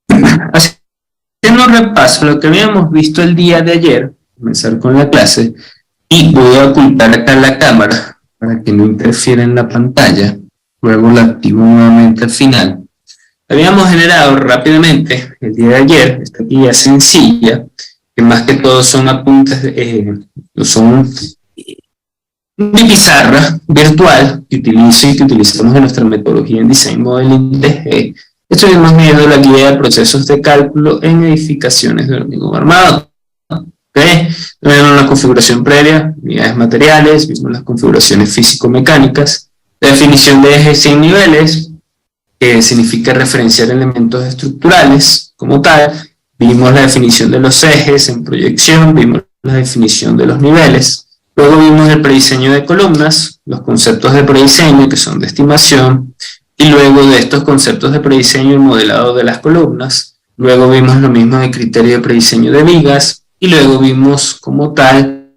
Haciendo un repaso de lo que habíamos visto el día de ayer, comenzar con la clase, y voy a ocultar acá la cámara para que no interfiera en la pantalla. Luego la activo nuevamente al final. Habíamos generado rápidamente el día de ayer esta guía sencilla, que más que todo son apuntes, son una pizarra virtual que utilizo y que utilizamos en nuestra metodología en Design Modeling DG. Estuvimos viendo la guía de procesos de cálculo en edificaciones de hormigón armado. ¿Okay? Tenemos una configuración previa, unidades materiales, vimos las configuraciones físico-mecánicas, la definición de ejes sin niveles, que significa referenciar elementos estructurales como tal. Vimos la definición de los ejes en proyección, vimos la definición de los niveles. Luego vimos el prediseño de columnas, los conceptos de prediseño que son de estimación, y luego de estos conceptos de prediseño el modelado de las columnas. Luego vimos lo mismo de criterio de prediseño de vigas, y luego vimos como tal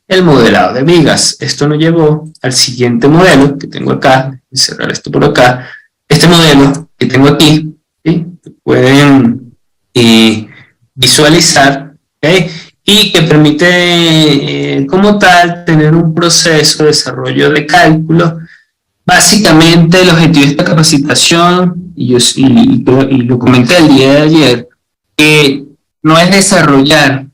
el modelado de vigas. Esto nos llevó al siguiente modelo que tengo acá. Voy a cerrar esto por acá. Este modelo que tengo aquí, ¿sí? Pueden visualizar, ¿okay? Y que permite como tal tener un proceso de desarrollo de cálculo. Básicamente el objetivo de esta capacitación, y lo comenté el día de ayer, que no es desarrollar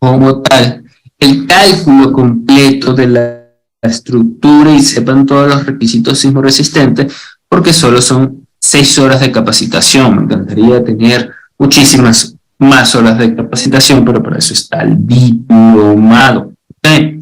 como tal el cálculo completo de la estructura y sepan todos los requisitos sismo resistentes, porque solo son 6 horas de capacitación. Me encantaría tener muchísimas más horas de capacitación, pero para eso está el diplomado. ¿Okay?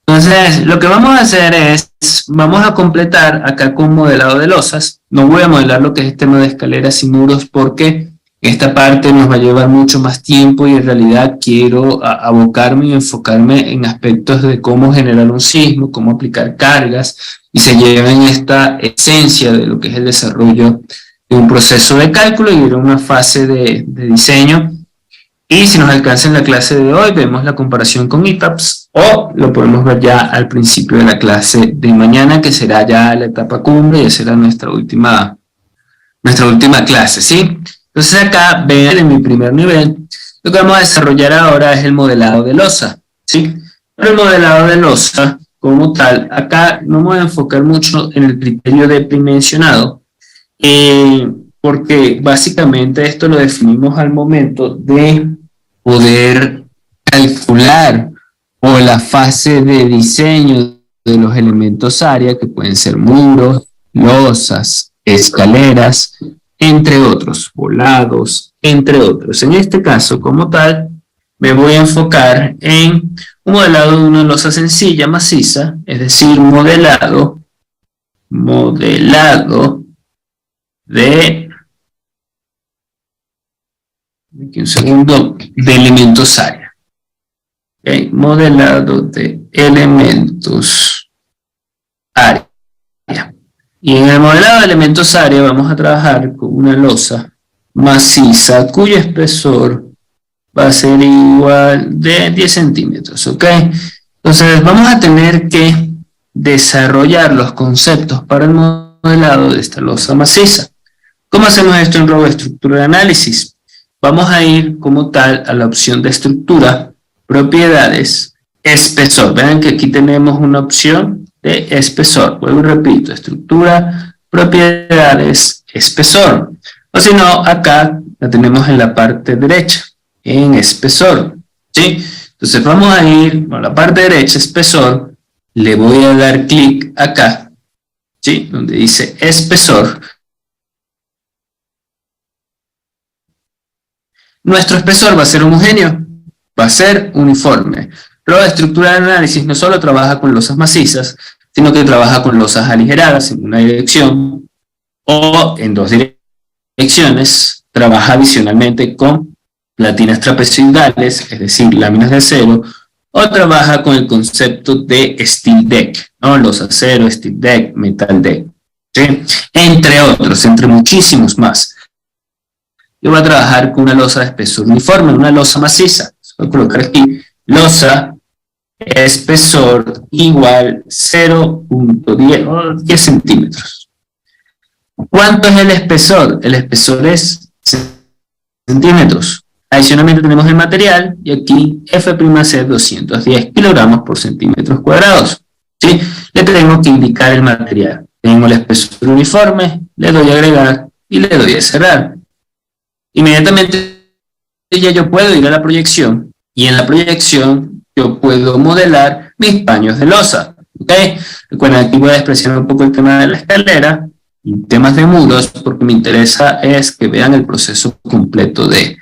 Entonces, lo que vamos a hacer es, vamos a completar acá con modelado de losas. No voy a modelar lo que es el tema de escaleras y muros porque esta parte nos va a llevar mucho más tiempo y en realidad quiero abocarme y enfocarme en aspectos de cómo generar un sismo, cómo aplicar cargas y se lleven esta esencia de lo que es el desarrollo de un proceso de cálculo y ir a una fase de diseño. Y si nos alcanza en la clase de hoy, vemos la comparación con ETABS o lo podemos ver ya al principio de la clase de mañana, que será ya la etapa cumbre y será nuestra última clase, ¿sí? Entonces acá, vean en mi primer nivel, lo que vamos a desarrollar ahora es el modelado de losa, ¿sí? Pero el modelado de losa, como tal, acá no me voy a enfocar mucho en el criterio de dimensionado, porque básicamente esto lo definimos al momento de poder calcular o la fase de diseño de los elementos área, que pueden ser muros, losas, escaleras, entre otros, volados, entre otros. En este caso, como tal, me voy a enfocar en un modelado de una losa sencilla, maciza, es decir, modelado de, aquí un segundo, de elementos área. ¿Okay? Modelado de elementos área. Y en el modelado de elementos área vamos a trabajar con una losa maciza cuyo espesor va a ser igual de 10 centímetros, ¿ok? Entonces vamos a tener que desarrollar los conceptos para el modelado de esta losa maciza. ¿Cómo hacemos esto en Robo Estructura de Análisis? Vamos a ir como tal a la opción de estructura, propiedades, espesor. Vean que aquí tenemos una opción de espesor. Vuelvo y repito, estructura, propiedades, espesor. O si no, acá la tenemos en la parte derecha, en espesor, ¿sí? Entonces vamos a ir a la parte derecha, espesor, le voy a dar clic acá, ¿sí? Donde dice espesor. Nuestro espesor va a ser homogéneo, va a ser uniforme. Pero la estructura de análisis no solo trabaja con losas macizas, sino que trabaja con losas aligeradas en una dirección o en dos direcciones. Trabaja adicionalmente con platinas trapezoidales, es decir, láminas de acero, o trabaja con el concepto de steel deck, ¿no? Los acero, steel deck, metal deck, ¿sí? Entre otros, entre muchísimos más. Yo voy a trabajar con una losa de espesor uniforme, una losa maciza. Voy a colocar aquí losa espesor igual 0.10 centímetros. ¿Cuánto es el espesor? El espesor es centímetros. Adicionalmente tenemos el material y aquí F'C 210 kilogramos por centímetros cuadrados. ¿Sí? Le tengo que indicar el material. Tengo el espesor uniforme, le doy a agregar y le doy a cerrar. Inmediatamente ya yo puedo ir a la proyección y en la proyección yo puedo modelar mis paños de losa. ¿Okay? Recuerden, aquí voy a despreciar un poco el tema de la escalera y temas de muros, porque me interesa es que vean el proceso completo de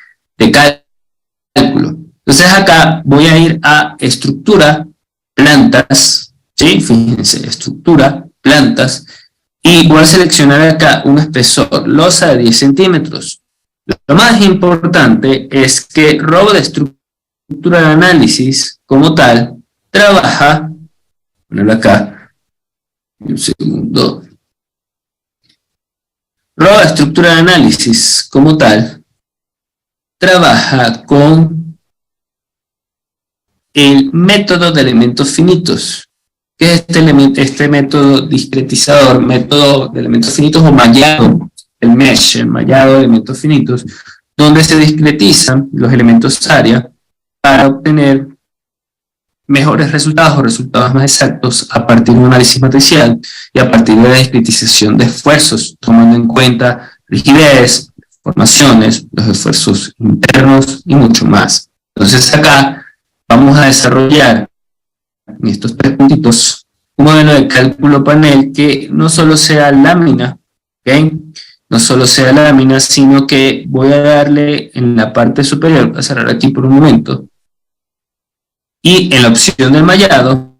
cálculo. Entonces acá voy a ir a estructura, plantas, ¿sí? Fíjense, estructura, plantas, y voy a seleccionar acá un espesor, losa de 10 centímetros. Lo más importante es que robo de estructura de análisis como tal trabaja, ponerlo acá, un segundo, robo de estructura de análisis como tal trabaja con el método de elementos finitos, que es este método discretizador, método de elementos finitos o mallado, el mesh, el mallado de elementos finitos, donde se discretizan los elementos área para obtener mejores resultados o resultados más exactos a partir de un análisis matricial y a partir de la discretización de esfuerzos, tomando en cuenta rigidez, formaciones, los esfuerzos internos y mucho más. Entonces acá vamos a desarrollar en estos 3 puntitos un modelo de cálculo panel que no solo sea lámina, ¿okay? No solo sea lámina, sino que voy a darle en la parte superior, voy a cerrar aquí por un momento, y en la opción del mallado,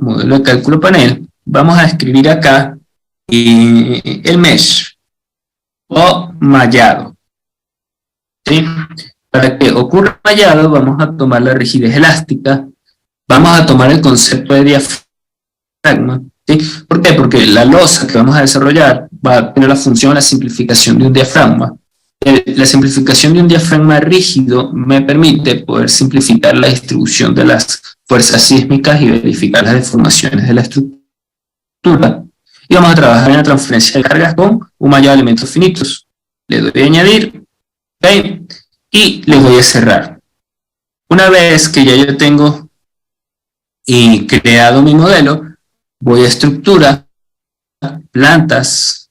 modelo de cálculo panel, vamos a escribir acá el mesh o mallado. ¿Sí? Para que ocurra el mallado vamos a tomar la rigidez elástica, vamos a tomar el concepto de diafragma. ¿Sí? ¿Por qué? Porque la losa que vamos a desarrollar va a tener la función de la simplificación de un diafragma. La simplificación de un diafragma rígido me permite poder simplificar la distribución de las fuerzas sísmicas y verificar las deformaciones de la estructura. Y vamos a trabajar en la transferencia de cargas con un mallado de elementos finitos. Le doy a añadir, ¿okay? Y le voy a cerrar. Una vez que ya yo tengo creado mi modelo, voy a estructura, plantas,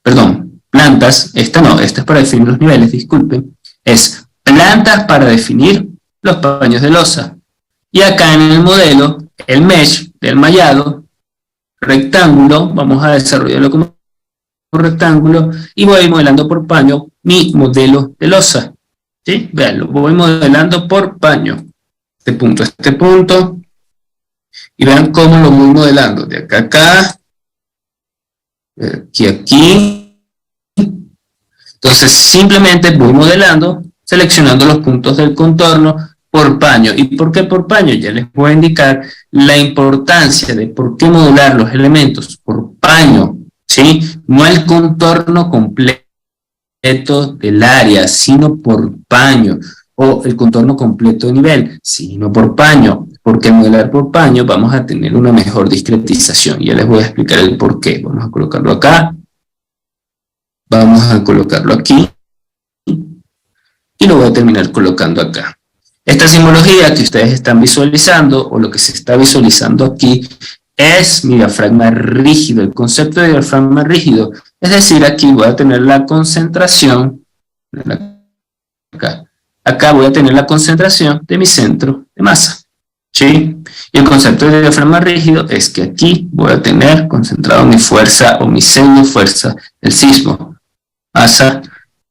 esta es para definir los niveles, disculpen, es plantas para definir los paños de losa. Y acá en el modelo, el mesh del mallado, rectángulo, vamos a desarrollarlo como rectángulo y voy modelando por paño mi modelo de losa. ¿Sí? Vean, lo voy modelando por paño. Este punto, y vean cómo lo voy modelando, de acá a acá, aquí a aquí. Entonces simplemente voy modelando, seleccionando los puntos del contorno por paño. ¿Y por qué por paño? Ya les voy a indicar la importancia de por qué modelar los elementos por paño, ¿sí? No el contorno completo del área, sino por paño, o el contorno completo de nivel, sino por paño, porque modelar por paño vamos a tener una mejor discretización. Ya les voy a explicar el por qué. Vamos a colocarlo acá, vamos a colocarlo aquí, y lo voy a terminar colocando acá. Esta simbología que ustedes están visualizando, o lo que se está visualizando aquí, es mi diafragma rígido, el concepto de diafragma rígido. Es decir, aquí voy a tener la concentración, acá voy a tener la concentración de mi centro de masa. ¿Sí? Y el concepto de diafragma rígido es que aquí voy a tener concentrado mi fuerza o mi pseudo fuerza del sismo, masa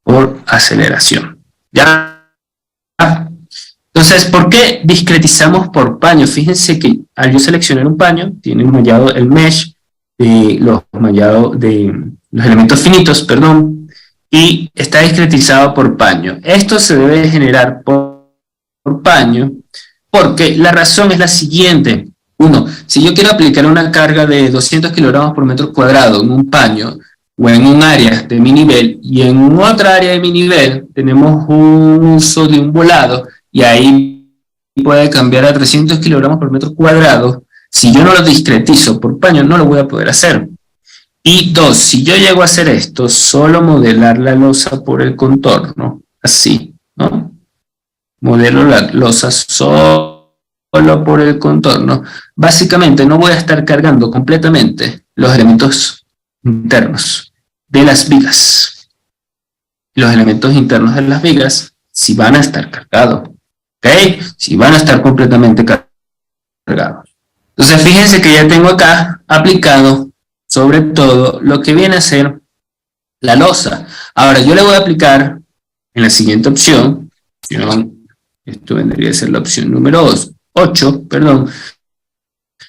por aceleración. ¿Ya? Entonces, ¿por qué discretizamos por paño? Fíjense que al yo seleccionar un paño, tiene un mallado, el mesh, los mallados de los elementos finitos, perdón, y está discretizado por paño. Esto se debe generar por paño, porque la razón es la siguiente. Uno, si yo quiero aplicar una carga de 200 kilogramos por metro cuadrado en un paño, o en un área de mi nivel, y en otra área de mi nivel tenemos un uso de un volado, y ahí puede cambiar a 300 kilogramos por metro cuadrado, si yo no lo discretizo por paño, no lo voy a poder hacer. Y dos, si yo llego a hacer esto, solo modelar la losa por el contorno, así, ¿no? Modelo la losa solo por el contorno. Básicamente no voy a estar cargando completamente los elementos internos de las vigas. Los elementos internos de las vigas sí van a estar cargados, ¿ok? Sí van a estar completamente cargados. Entonces fíjense que ya tengo acá aplicado sobre todo lo que viene a ser la losa. Ahora yo le voy a aplicar en la siguiente opción, esto vendría a ser la opción número 8, perdón,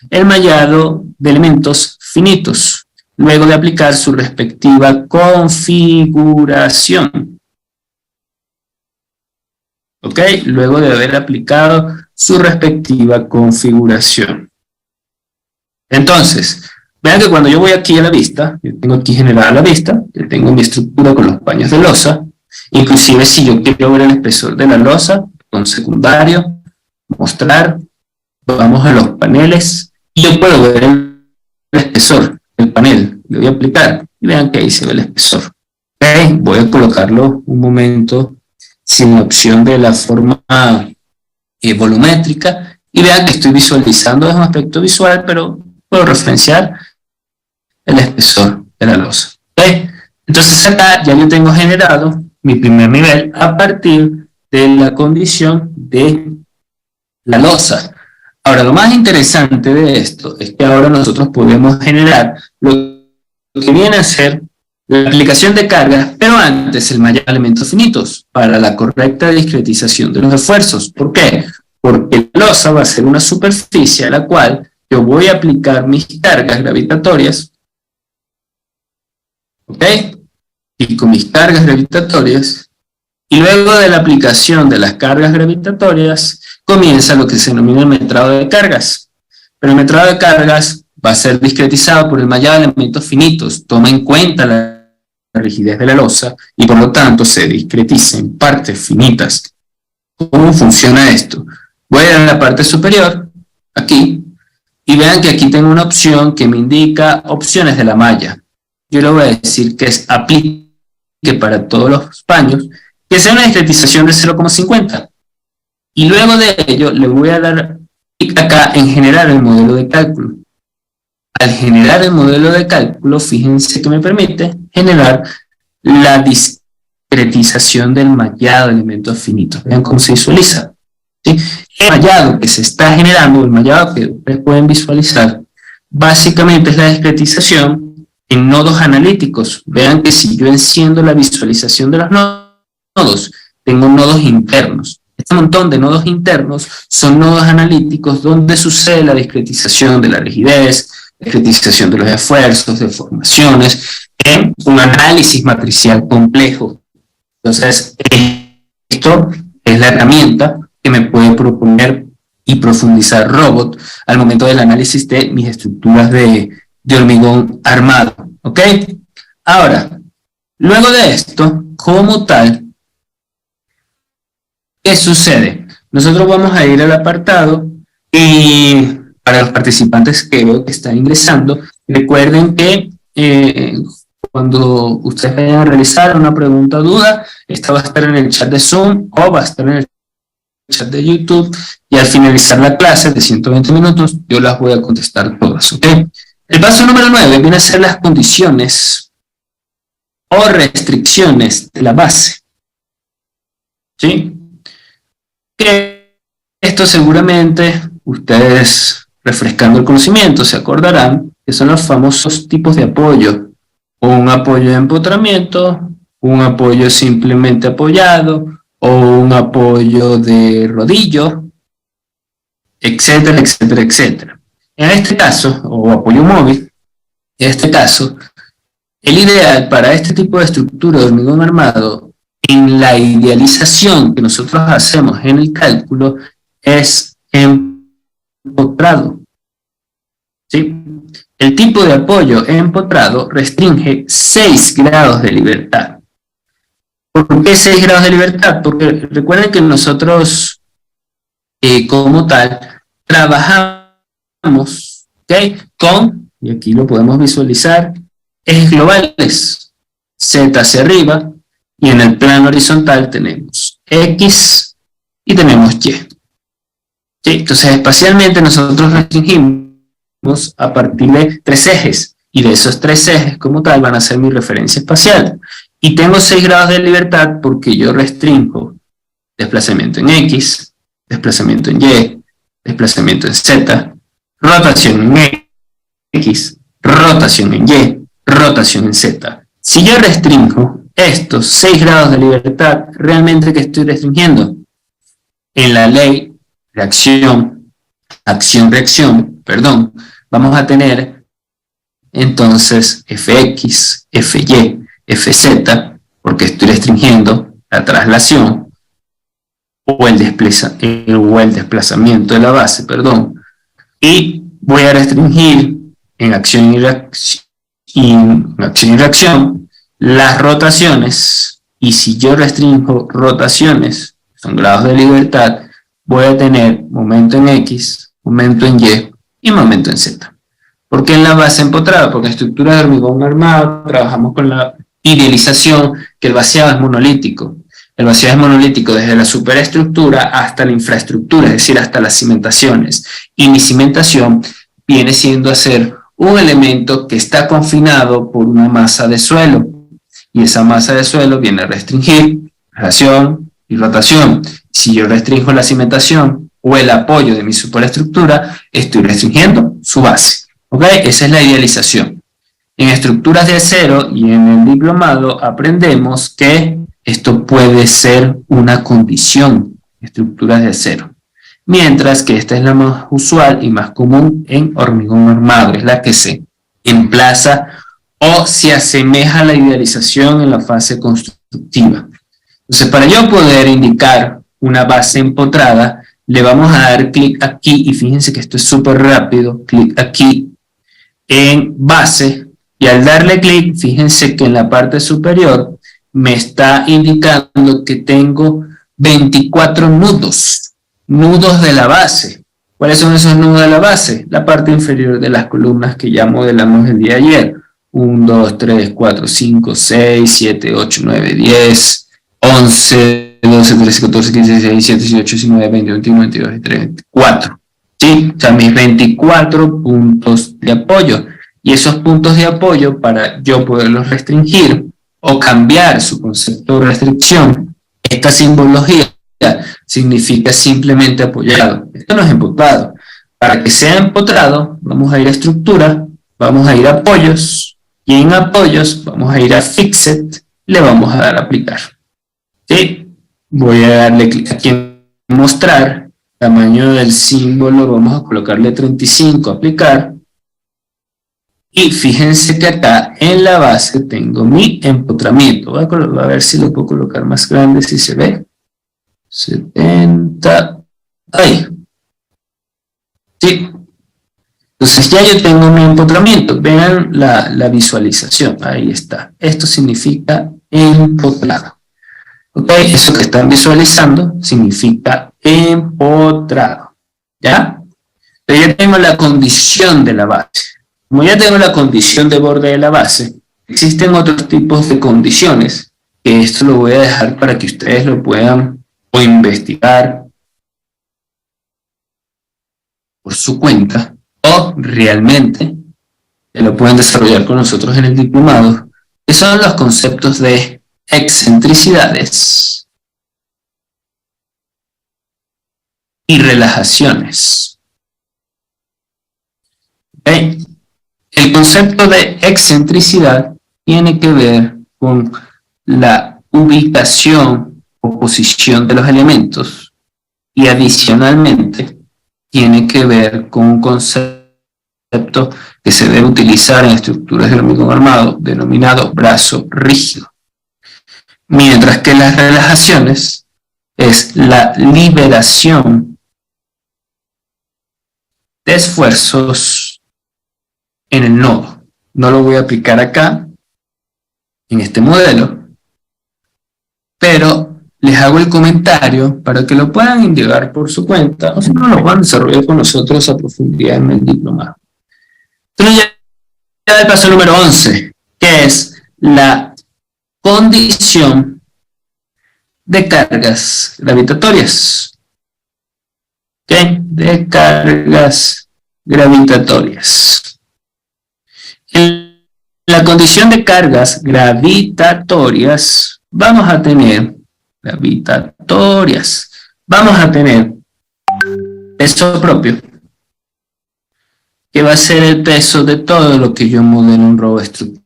el mallado de elementos finitos, luego de aplicar su respectiva configuración. ¿Ok? Luego de haber aplicado su respectiva configuración. Entonces, vean que cuando yo voy aquí a la vista, yo tengo aquí generada la vista, yo tengo mi estructura con los paños de losa, inclusive si yo quiero ver el espesor de la losa, con secundario, mostrar, vamos a los paneles, y yo puedo ver el espesor del panel, le voy a aplicar, y vean que ahí se ve el espesor. Okay, voy a colocarlo un momento sin la opción de la forma volumétrica, y vean que estoy visualizando desde un aspecto visual, pero puedo referenciar el espesor de la losa. ¿Okay? Entonces acá ya yo tengo generado mi primer nivel a partir de la condición de la losa. Ahora, lo más interesante de esto es que ahora nosotros podemos generar lo que viene a ser la aplicación de cargas, pero antes el mallado de elementos finitos para la correcta discretización de los esfuerzos. ¿Por qué? Porque la losa va a ser una superficie a la cual yo voy a aplicar mis cargas gravitatorias, ¿ok? Y con mis cargas gravitatorias, y luego de la aplicación de las cargas gravitatorias, comienza lo que se denomina el metrado de cargas. Pero el metrado de cargas va a ser discretizado por el mallado de elementos finitos, toma en cuenta la rigidez de la losa y por lo tanto se discretiza en partes finitas. ¿Cómo funciona esto? Voy a ir a la parte superior, aquí, y vean que aquí tengo una opción que me indica opciones de la malla. Yo le voy a decir que es aplique para todos los paños, que sea una discretización de 0,50. Y luego de ello le voy a dar clic acá en generar el modelo de cálculo. Al generar el modelo de cálculo, fíjense que me permite generar la discretización del mallado de elementos finitos. Vean cómo se visualiza. ¿Sí? El mallado que se está generando, el mallado que ustedes pueden visualizar, básicamente es la discretización en nodos analíticos. Vean que si yo enciendo la visualización de los nodos, tengo nodos internos. Este montón de nodos internos son nodos analíticos donde sucede la discretización de la rigidez, discretización de los esfuerzos, deformaciones, en un análisis matricial complejo. Entonces, esto es la herramienta que me puede proponer y profundizar Robot al momento del análisis de mis estructuras de hormigón armado. ¿Ok? Ahora, luego de esto, como tal, ¿qué sucede? Nosotros vamos a ir al apartado y para los participantes que veo que están ingresando, recuerden que cuando ustedes vayan a realizar una pregunta o duda, esta va a estar en el chat de Zoom o va a estar en el chat de YouTube y al finalizar la clase de 120 minutos yo las voy a contestar todas. ¿Okay? El paso número 9 viene a ser las condiciones o restricciones de la base. ¿Sí? Que esto seguramente ustedes, refrescando el conocimiento, se acordarán que son los famosos tipos de apoyo. Un apoyo de empotramiento, un apoyo simplemente apoyado, o un apoyo de rodillo, etcétera, etcétera, etcétera. En este caso, o apoyo móvil, en este caso, el ideal para este tipo de estructura de hormigón armado, en la idealización que nosotros hacemos en el cálculo, es empotrado. ¿Sí? El tipo de apoyo empotrado restringe 6 grados de libertad. ¿Por qué 6 grados de libertad? Porque recuerden que nosotros, como tal, trabajamos, ¿okay? Con, y aquí lo podemos visualizar, ejes globales, Z hacia arriba, y en el plano horizontal tenemos X y tenemos Y. ¿Sí? Entonces, espacialmente nosotros restringimos a partir de 3 ejes, y de esos 3 ejes como tal van a ser mi referencia espacial. Y tengo 6 grados de libertad porque yo restringo desplazamiento en X, desplazamiento en Y, desplazamiento en Z, rotación en X, rotación en Y, rotación en Z. Si yo restringo estos 6 grados de libertad, ¿realmente qué estoy restringiendo? En la ley de acción-reacción, vamos a tener entonces Fx, Fy, Fz, porque estoy restringiendo la traslación o el desplazamiento de la base, y voy a restringir en acción y reacción las rotaciones, y si yo restringo rotaciones, son grados de libertad, voy a tener momento en X, momento en Y y momento en Z. ¿Por qué en la base empotrada? Porque en estructuras de hormigón armado trabajamos con la idealización que el vaciado es monolítico. El vaciado es monolítico desde la superestructura hasta la infraestructura, es decir, hasta las cimentaciones. Y mi cimentación viene siendo a ser un elemento que está confinado por una masa de suelo. Y esa masa de suelo viene a restringir traslación y rotación. Si yo restringo la cimentación o el apoyo de mi superestructura, estoy restringiendo su base. ¿Ok? Esa es la idealización. En estructuras de acero y en el diplomado aprendemos que esto puede ser una condición, estructuras de acero. Mientras que esta es la más usual y más común en hormigón armado, es la que se emplaza o se asemeja a la idealización en la fase constructiva. Entonces, para yo poder indicar una base empotrada, le vamos a dar clic aquí, y fíjense que esto es súper rápido, clic aquí en base, y al darle clic, fíjense que en la parte superior me está indicando que tengo 24 nudos de la base. ¿Cuáles son esos nudos de la base? La parte inferior de las columnas que ya modelamos el día de ayer. 1, 2, 3, 4, 5, 6, 7, 8, 9, 10, 11, 12, 13, 14, 15, 16, 17, 18, 19, 20, 21, 22, 23, 24. ¿Sí? O sea, mis 24 puntos de apoyo. Y esos puntos de apoyo, para yo poderlos restringir o cambiar su concepto de restricción, esta simbología significa simplemente apoyado. Esto no es empotrado. Para que sea empotrado, vamos a ir a estructura, vamos a ir a apoyos, y en apoyos vamos a ir a Fixed, le vamos a dar a aplicar. ¿Sí? Voy a darle clic aquí en mostrar, tamaño del símbolo, vamos a colocarle 35, aplicar, y fíjense que acá en la base tengo mi empotramiento. Voy a ver si lo puedo colocar más grande, si se ve. 70, ahí. Sí. Entonces ya yo tengo mi empotramiento. Vean la visualización, ahí está. Esto significa empotrado. ¿Ok? Eso que están visualizando significa empotrado. ¿Ya? Pero ya tengo la condición de la base. Como ya tengo la condición de borde de la base, existen otros tipos de condiciones, que esto lo voy a dejar para que ustedes lo puedan o investigar por su cuenta, o realmente lo pueden desarrollar con nosotros en el diplomado, que son los conceptos de excentricidades y relajaciones. ¿Okay? El concepto de excentricidad tiene que ver con la ubicación o posición de los elementos, y adicionalmente tiene que ver con un concepto que se debe utilizar en estructuras de hormigón armado denominado brazo rígido. Mientras que las relajaciones es la liberación de esfuerzos en el nodo. No lo voy a aplicar acá, en este modelo, pero les hago el comentario para que lo puedan investigar por su cuenta, o si no, lo puedan desarrollar con nosotros a profundidad en el diplomado. Entonces ya el paso número 11, que es la condición de cargas gravitatorias. ¿Ok? De cargas gravitatorias. En la condición de cargas gravitatorias, vamos a tener peso propio, que va a ser el peso de todo lo que yo modelo en robo de estructura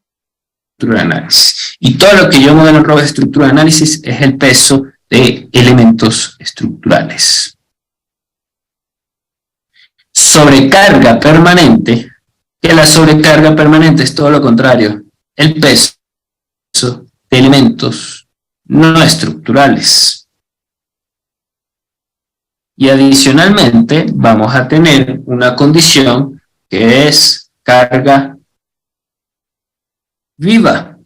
de análisis. Y todo lo que yo modelo en robo de estructura de análisis es el peso de elementos estructurales. Sobrecarga permanente, que la sobrecarga permanente es todo lo contrario, el peso de elementos no estructurales. Y adicionalmente vamos a tener una condición que es carga viva.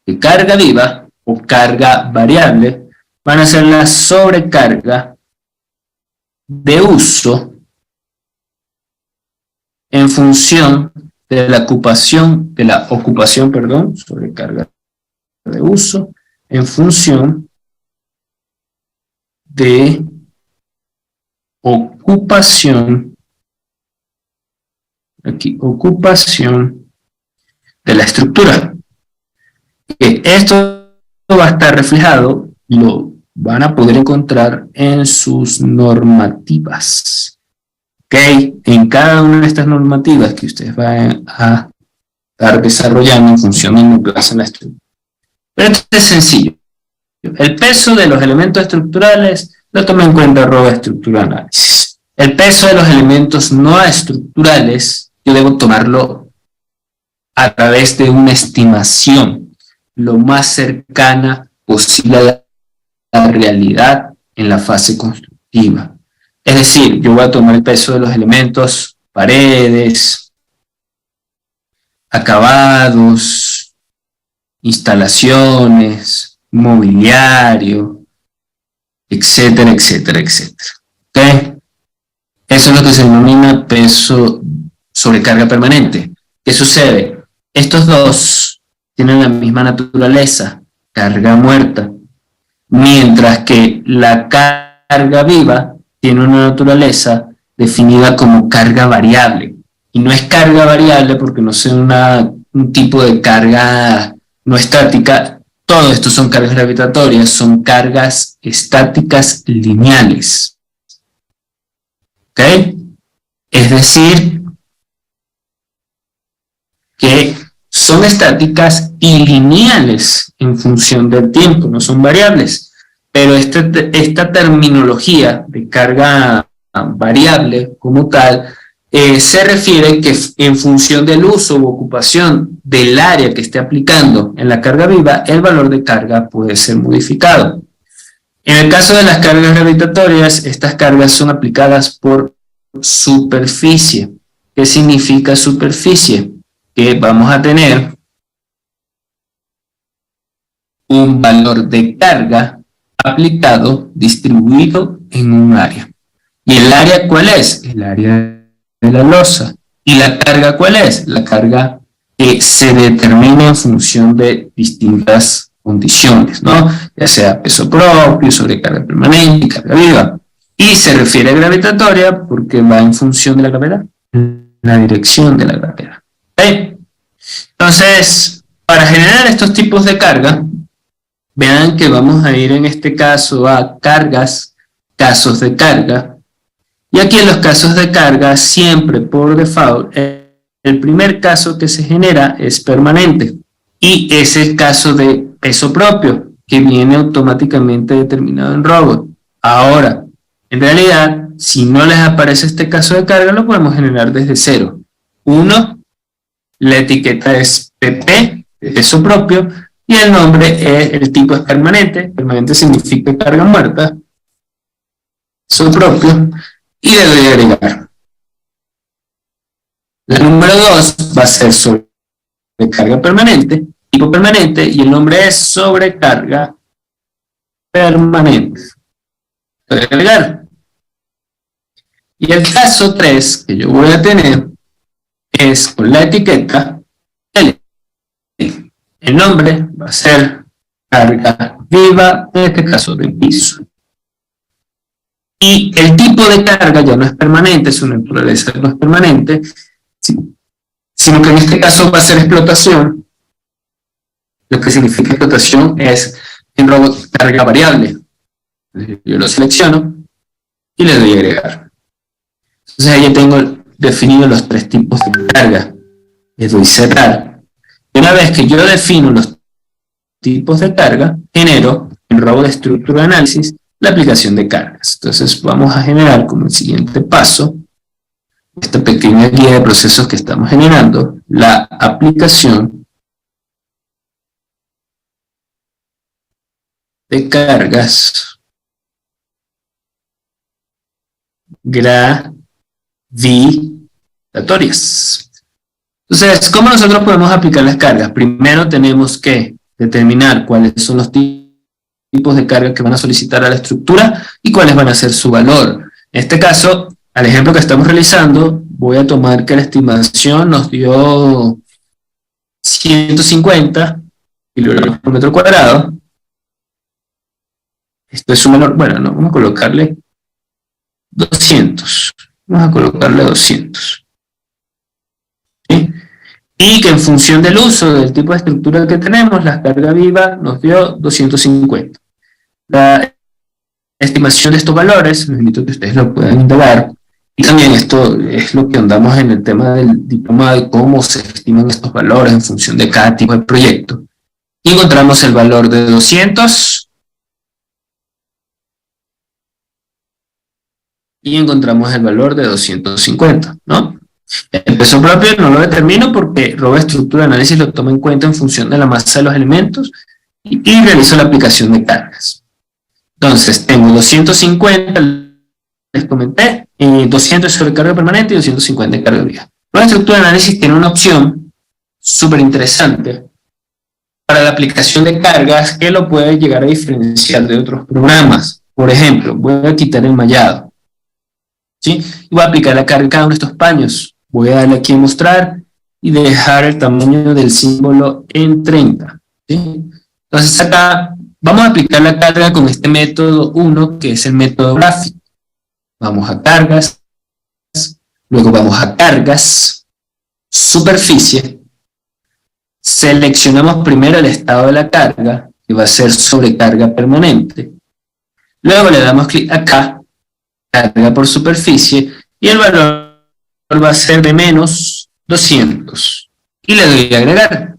Y carga viva o carga variable van a ser la sobrecarga de uso en función de la ocupación, sobrecarga de uso en función de ocupación de la estructura. Esto va a estar reflejado, lo van a poder encontrar en sus normativas. ¿Ok? En cada una de estas normativas que ustedes van a estar desarrollando en función de lo que hacen la estructura. Pero esto es sencillo. El peso de los elementos estructurales lo toma en cuenta robo de estructura de análisis. El peso de los elementos no estructurales yo debo tomarlo a través de una estimación lo más cercana posible a la realidad en la fase constructiva. Es decir, yo voy a tomar el peso de los elementos, paredes, acabados, instalaciones, mobiliario, etcétera, etcétera, etcétera. ¿Ok? Eso es lo que se denomina peso sobrecarga permanente. ¿Qué sucede? Estos dos tienen la misma naturaleza, carga muerta, mientras que la carga viva tiene una naturaleza definida como carga variable. Y no es carga variable porque no sea un tipo de carga no estática. Todo esto son cargas gravitatorias, son cargas estáticas lineales. ¿Ok? Es decir, que son estáticas y lineales en función del tiempo, no son variables. Pero esta terminología de carga variable como tal se refiere que en función del uso u ocupación del área que esté aplicando en la carga viva, el valor de carga puede ser modificado. En el caso de las cargas gravitatorias, estas cargas son aplicadas por superficie. ¿Qué significa superficie? Que vamos a tener un valor de carga aplicado, distribuido en un área. ¿Y el área cuál es? El área de la losa. ¿Y la carga cuál es? La carga que se determina en función de distintas condiciones, ¿no? Ya sea peso propio, sobrecarga permanente y carga viva. Y se refiere a gravitatoria porque va en función de la gravedad, en la dirección de la gravedad. ¿Okay? Entonces, para generar estos tipos de carga, vean que vamos a ir en este caso a cargas, casos de carga. Y aquí en los casos de carga, siempre por default, el primer caso que se genera es permanente. Y es el caso de peso propio, que viene automáticamente determinado en robot. Ahora, en realidad, si no les aparece este caso de carga, lo podemos generar desde cero. 1, la etiqueta es PP, de peso propio, y el nombre el tipo es permanente. Permanente significa carga muerta, peso propio, y le doy a agregar. La número 2 va a ser sobrecarga permanente, tipo permanente, y el nombre es sobrecarga permanente. Voy a agregar. Y el caso 3 que yo voy a tener es con la etiqueta El nombre va a ser carga viva, en este caso de piso. Y el tipo de carga ya no es permanente, su naturaleza no es permanente, sino que en este caso va a ser explotación. Lo que significa explotación es en robot carga variable. Yo lo selecciono y le doy a agregar. Entonces ahí tengo definido los 3 tipos de carga. Le doy cerrar. Y una vez que yo defino los tipos de carga, genero en robot de estructura de análisis la aplicación de cargas. Entonces vamos a generar como el siguiente paso, esta pequeña guía de procesos que estamos generando, la aplicación de cargas gravitatorias. Entonces, ¿cómo nosotros podemos aplicar las cargas? Primero tenemos que determinar cuáles son los tipos de carga que van a solicitar a la estructura y cuáles van a ser su valor. En este caso, al ejemplo que estamos realizando, voy a tomar que la estimación nos dio 150 kilogramos por metro cuadrado. Esto es su valor, bueno, no, vamos a colocarle 200. Vamos a colocarle 200. ¿Sí? Y que en función del uso del tipo de estructura que tenemos, la carga viva nos dio 250. La estimación de estos valores, les invito a que ustedes lo puedan indagar, y también esto es lo que andamos en el tema del diploma de cómo se estiman estos valores en función de cada tipo de proyecto. Y encontramos el valor de 200, y encontramos el valor de 250, ¿no? El peso propio no lo determino porque robot de estructura de análisis lo toma en cuenta en función de la masa de los elementos y realizo la aplicación de cargas. Entonces, tengo 250, les comenté, 200 sobre carga permanente y 250 en carga viva. Robot de estructura de análisis tiene una opción súper interesante para la aplicación de cargas que lo puede llegar a diferenciar de otros programas. Por ejemplo, voy a quitar el mallado, ¿sí? Y voy a aplicar la carga en cada uno de estos paños. Voy a darle aquí a mostrar y dejar el tamaño del símbolo en 30. ¿Sí? Entonces acá vamos a aplicar la carga con este método 1, que es el método gráfico. Vamos a cargas, luego vamos a cargas, superficie. Seleccionamos primero el estado de la carga, que va a ser sobrecarga permanente. Luego le damos clic acá, carga por superficie, y el valor va a ser de menos 200. Y le doy a agregar.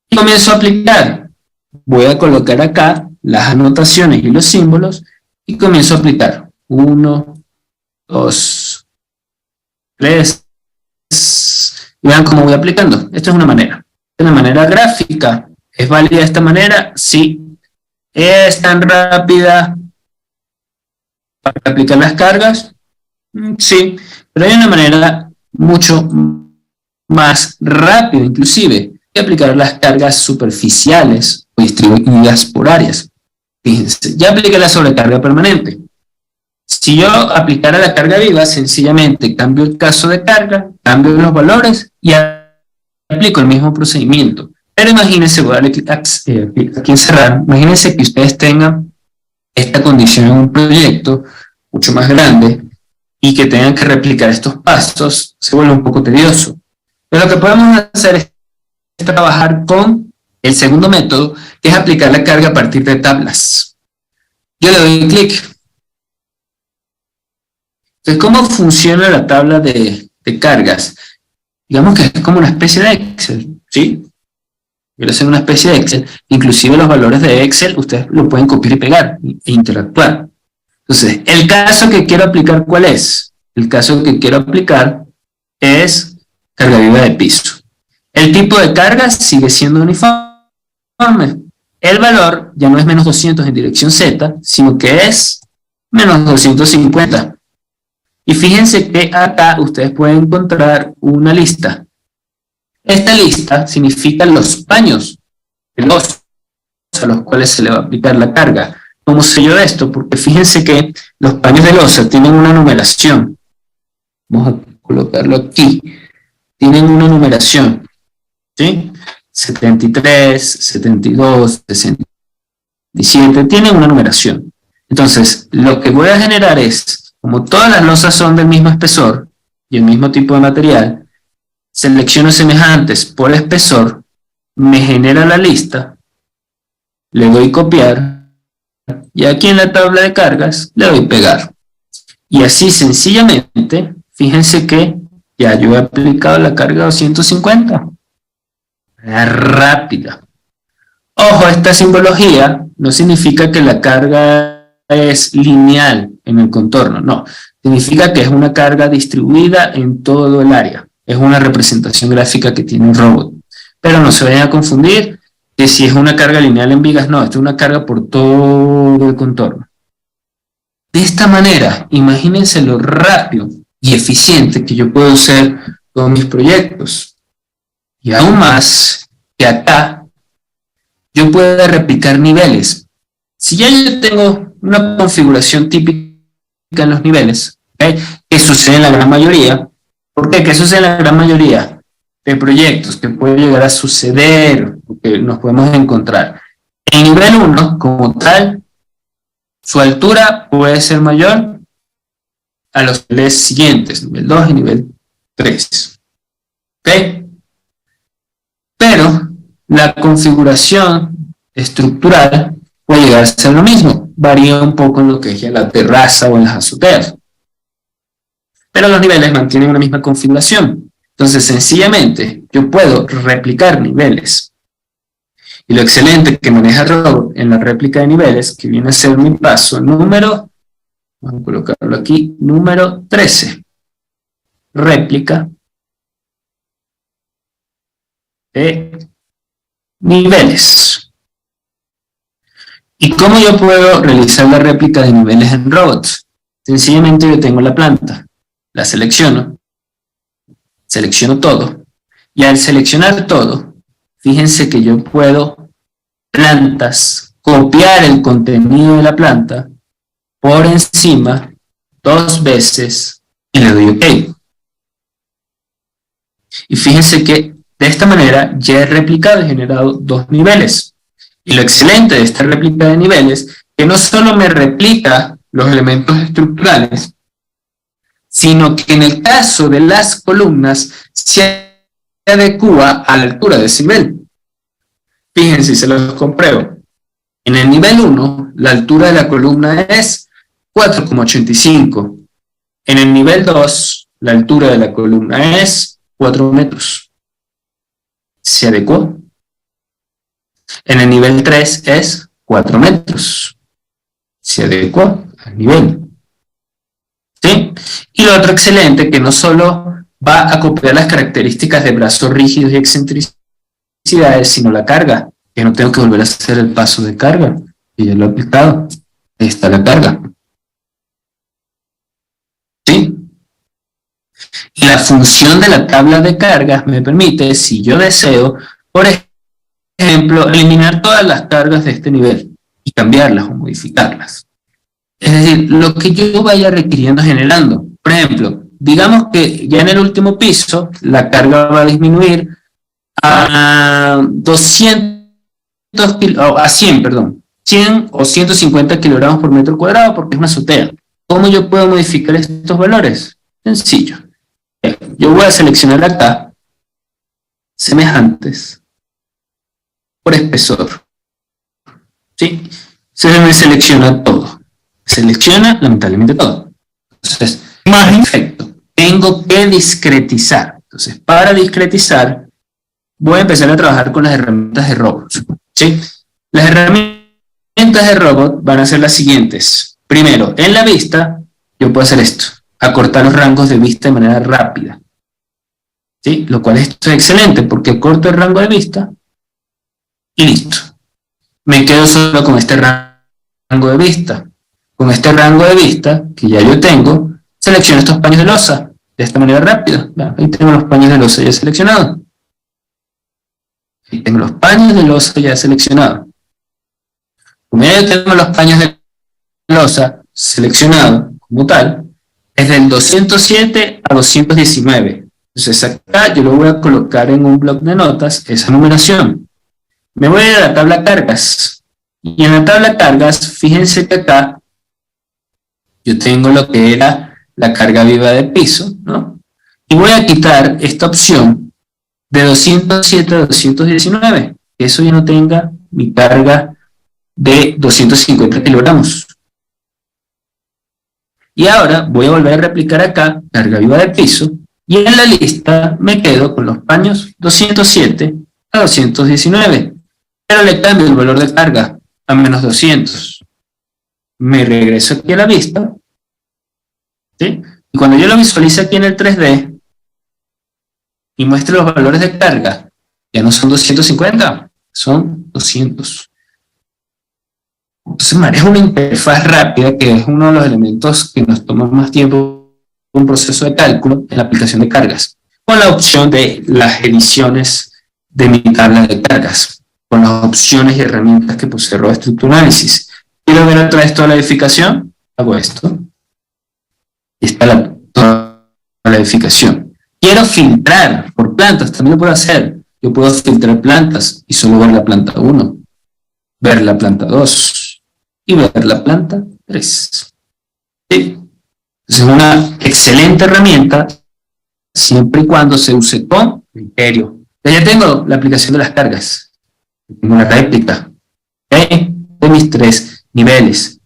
Y comienzo a aplicar. Voy a colocar acá las anotaciones y los símbolos, y comienzo a aplicar. 1, 2, 3. Y vean cómo voy aplicando. Esto es una manera. De una manera gráfica. ¿Es válida esta manera? Sí. ¿Es tan rápida para aplicar las cargas? Sí. Pero hay una manera mucho más rápida, inclusive, de aplicar las cargas superficiales o distribuidas por áreas. Fíjense, ya apliqué la sobrecarga permanente. Si yo aplicara la carga viva, sencillamente cambio el caso de carga, cambio los valores y aplico el mismo procedimiento. Pero imagínense, voy a darle clic aquí en cerrar, imagínense que ustedes tengan esta condición en un proyecto mucho más grande y que tengan que replicar estos pasos, se vuelve un poco tedioso. Pero lo que podemos hacer es trabajar con el segundo método, que es aplicar la carga a partir de tablas. Yo le doy clic. Entonces, ¿cómo funciona la tabla de cargas? Digamos que es como una especie de Excel, ¿sí? Yo le hago una especie de Excel, inclusive los valores de Excel ustedes lo pueden copiar y pegar e interactuar. Entonces, el caso que quiero aplicar, ¿cuál es? El caso que quiero aplicar es carga viva de piso. El tipo de carga sigue siendo uniforme. El valor ya no es menos 200 en dirección Z, sino que es menos 250. Y fíjense que acá ustedes pueden encontrar una lista. Esta lista significa los paños de losa a los cuales se le va a aplicar la carga. ¿Cómo sé yo esto? Porque fíjense que los paños de losa tienen una numeración. Vamos a colocarlo aquí. Tienen una numeración, ¿sí? 73, 72, 67, tienen una numeración. Entonces, lo que voy a generar es, como todas las losas son del mismo espesor y el mismo tipo de material, selecciono semejantes por espesor, me genera la lista, le doy copiar, y aquí en la tabla de cargas le doy pegar. Y así sencillamente, fíjense que ya yo he aplicado la carga 250. Rápida. Ojo, esta simbología no significa que la carga es lineal en el contorno, no. Significa que es una carga distribuida en todo el área. Es una representación gráfica que tiene un robot. Pero no se vayan a confundir que si es una carga lineal en vigas, no, esto es una carga por todo el contorno. De esta manera, imagínense lo rápido y eficiente que yo puedo hacer con mis proyectos. Y aún más, que acá yo puedo replicar niveles. Si ya yo tengo una configuración típica en los niveles, ¿okay?, que sucede en la gran mayoría. ¿Por qué? ¿Qué sucede en la gran mayoría de proyectos que puede llegar a suceder, que nos podemos encontrar? En nivel 1, como tal, su altura puede ser mayor a los niveles siguientes, nivel 2 y nivel 3. ¿Ok? Pero la configuración estructural puede llegar a ser lo mismo. Varía un poco en lo que es ya la terraza o en las azoteas. Pero los niveles mantienen una misma configuración. Entonces, sencillamente, yo puedo replicar niveles. Y lo excelente que maneja el robot en la réplica de niveles, que viene a ser mi paso número, vamos a colocarlo aquí, número 13. Réplica de niveles. ¿Y cómo yo puedo realizar la réplica de niveles en robots? Sencillamente yo tengo la planta, la selecciono todo, y al seleccionar todo, fíjense que yo puedo copiar el contenido de la planta por encima 2 veces y le doy OK. Y fíjense que de esta manera ya he replicado y generado 2 niveles. Y lo excelente de esta réplica de niveles es que no solo me replica los elementos estructurales, sino que en el caso de las columnas se adecua a la altura de ese nivel. Fíjense, se los compruebo. En el nivel 1, la altura de la columna es 4,85. En el nivel 2, la altura de la columna es 4 metros. ¿Se adecuó? En el nivel 3 es 4 metros. Se adecuó al nivel. ¿Sí? Y lo otro excelente, que no solo va a copiar las características de brazos rígidos y excentricidades, sino la carga, que no tengo que volver a hacer el paso de carga, y ya lo he aplicado. Ahí está la carga. ¿Sí? Y la función de la tabla de cargas me permite, si yo deseo, por ejemplo, eliminar todas las cargas de este nivel y cambiarlas o modificarlas. Es decir, lo que yo vaya requiriendo generando. Por ejemplo, digamos que ya en el último piso la carga va a disminuir a 100 o 150 kilogramos por metro cuadrado porque es una azotea. ¿Cómo yo puedo modificar estos valores? Sencillo. Yo voy a seleccionar acá semejantes por espesor. ¿Sí? Se me selecciona todo. Selecciona lamentablemente todo. Entonces, perfecto. Tengo que discretizar. Entonces, para discretizar, voy a empezar a trabajar con las herramientas de robot. ¿Sí? Las herramientas de robot van a ser las siguientes. Primero, en la vista, yo puedo hacer esto. Acortar los rangos de vista de manera rápida. ¿Sí? Lo cual esto es excelente porque corto el rango de vista y listo. Me quedo solo con este rango de vista. Con este rango de vista, que ya yo tengo, selecciono estos paños de losa, de esta manera rápida. Ahí tengo los paños de losa ya seleccionados. Ahí tengo los paños de losa ya seleccionados. Como ya yo tengo los paños de losa seleccionados como tal, es del 207 a 219. Entonces acá yo lo voy a colocar en un bloc de notas, esa numeración. Me voy a ir a la tabla cargas. Y en la tabla cargas, fíjense que acá yo tengo lo que era la carga viva de piso, ¿no? Y voy a quitar esta opción de 207 a 219, que eso ya no tenga mi carga de 250 kilogramos. Y ahora voy a volver a replicar acá, carga viva de piso, y en la lista me quedo con los paños 207 a 219, pero le cambio el valor de carga a menos 200. Me regreso aquí a la vista, ¿sí? Y cuando yo lo visualice aquí en el 3D y muestre los valores de carga, ya no son 250, son 200. Entonces manejo una interfaz rápida, que es uno de los elementos que nos toma más tiempo en un proceso de cálculo en la aplicación de cargas, con la opción de las ediciones de mi tabla de cargas, con las opciones y herramientas que posee Robo Structural Analysis. Quiero ver otra vez toda la edificación, hago esto, y está toda la edificación. Quiero filtrar por plantas, también lo puedo hacer. Yo puedo filtrar plantas y solo ver la planta 1, ver la planta 2, y ver la planta 3. ¿Sí? Es una excelente herramienta siempre y cuando se use con criterio. Ya tengo la aplicación de las cargas. Tengo una réplica, ¿okay?, de mis 3 niveles.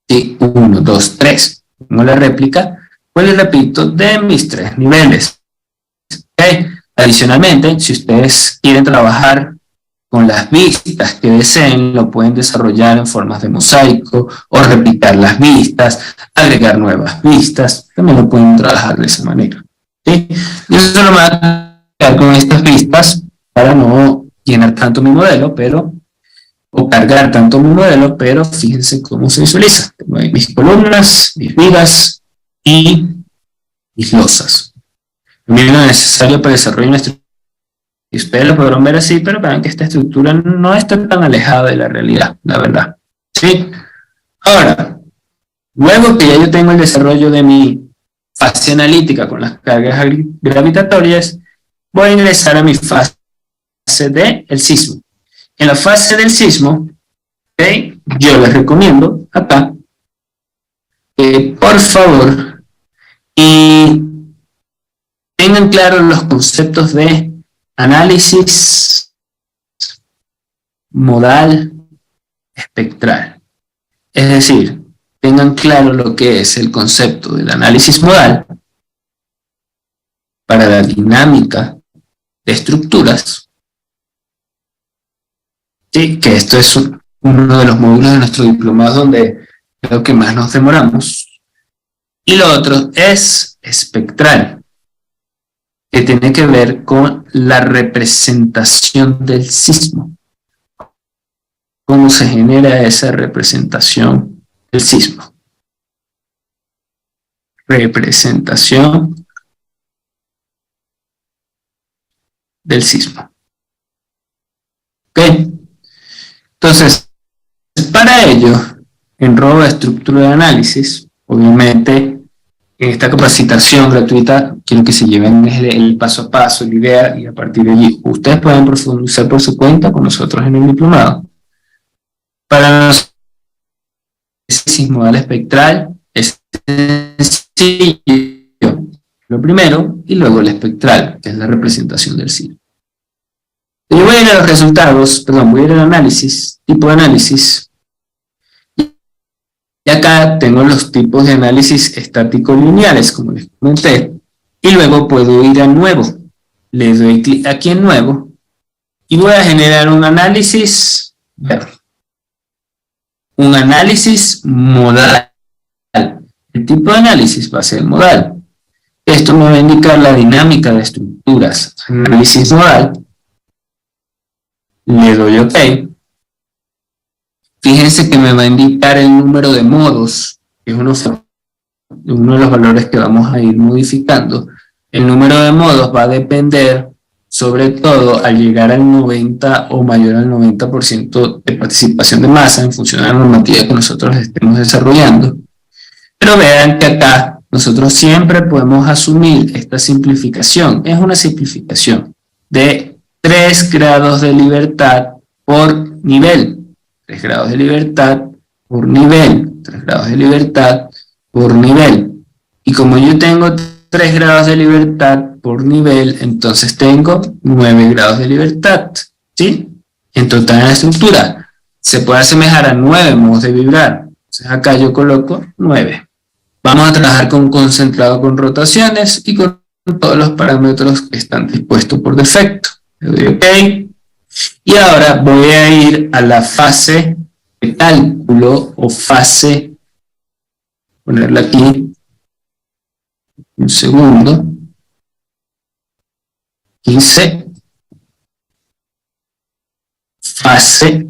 ¿Sí? 1, 2, 3. Tengo la réplica, pues les repito, de mis 3 niveles. ¿Okay? Adicionalmente, si ustedes quieren trabajar con las vistas que deseen, lo pueden desarrollar en formas de mosaico o replicar las vistas, agregar nuevas vistas, también lo pueden trabajar de esa manera. ¿Sí? Yo solo me voy a quedar con estas vistas para no llenar tanto mi modelo, o cargar tanto mi modelo, pero fíjense cómo se visualiza. Tengo ahí mis columnas, mis vigas y mis losas. También lo necesario para desarrollar una estructura. Y ustedes lo podrán ver así, pero vean que esta estructura no está tan alejada de la realidad, la verdad. ¿Sí? Ahora, luego que ya yo tengo el desarrollo de mi fase analítica con las cargas gravitatorias, voy a ingresar a mi fase del sismo. En la fase del sismo, ¿okay?, yo les recomiendo acá que por favor y tengan claros los conceptos de análisis modal espectral. Es decir, tengan claro lo que es el concepto del análisis modal para la dinámica de estructuras. Sí, que esto es uno de los módulos de nuestro diplomado donde creo que más nos demoramos. Y lo otro es espectral, que tiene que ver con la representación del sismo. ¿Cómo se genera esa representación del sismo? Representación del sismo. ¿Ok? Entonces, para ello, en Robo Estructura de Análisis, obviamente, en esta capacitación gratuita, quiero que se lleven el paso a paso, la idea, y a partir de allí, ustedes pueden profundizar por su cuenta con nosotros en el diplomado. Para nosotros, el análisis modal espectral es sencillo, lo primero, y luego el espectral, que es la representación del sismo. Yo voy a ir a los resultados, voy a ir al análisis, tipo de análisis. Y acá tengo los tipos de análisis estáticos lineales, como les comenté, y luego puedo ir a nuevo. Le doy clic aquí en nuevo, y voy a generar un análisis modal. El tipo de análisis va a ser modal. Esto me va a indicar la dinámica de estructuras. Análisis modal. Le doy OK. Fíjense que me va a indicar el número de modos, que es uno de los valores que vamos a ir modificando. El número de modos va a depender, sobre todo, al llegar al 90 o mayor al 90% de participación de masa en función de la normativa que nosotros estemos desarrollando. Pero vean que acá nosotros siempre podemos asumir esta simplificación. Es una simplificación de 3 grados de libertad por nivel. 3 grados de libertad por nivel. 3 grados de libertad por nivel. Y como yo tengo 3 grados de libertad por nivel, entonces tengo 9 grados de libertad, ¿sí? En total en la estructura. Se puede asemejar a 9 modos de vibrar. Entonces acá yo coloco 9. Vamos a trabajar con concentrado con rotaciones y con todos los parámetros que están dispuestos por defecto. Le doy OK. Y ahora voy a ir a la fase de cálculo o fase, ponerla aquí, un segundo, 15, fase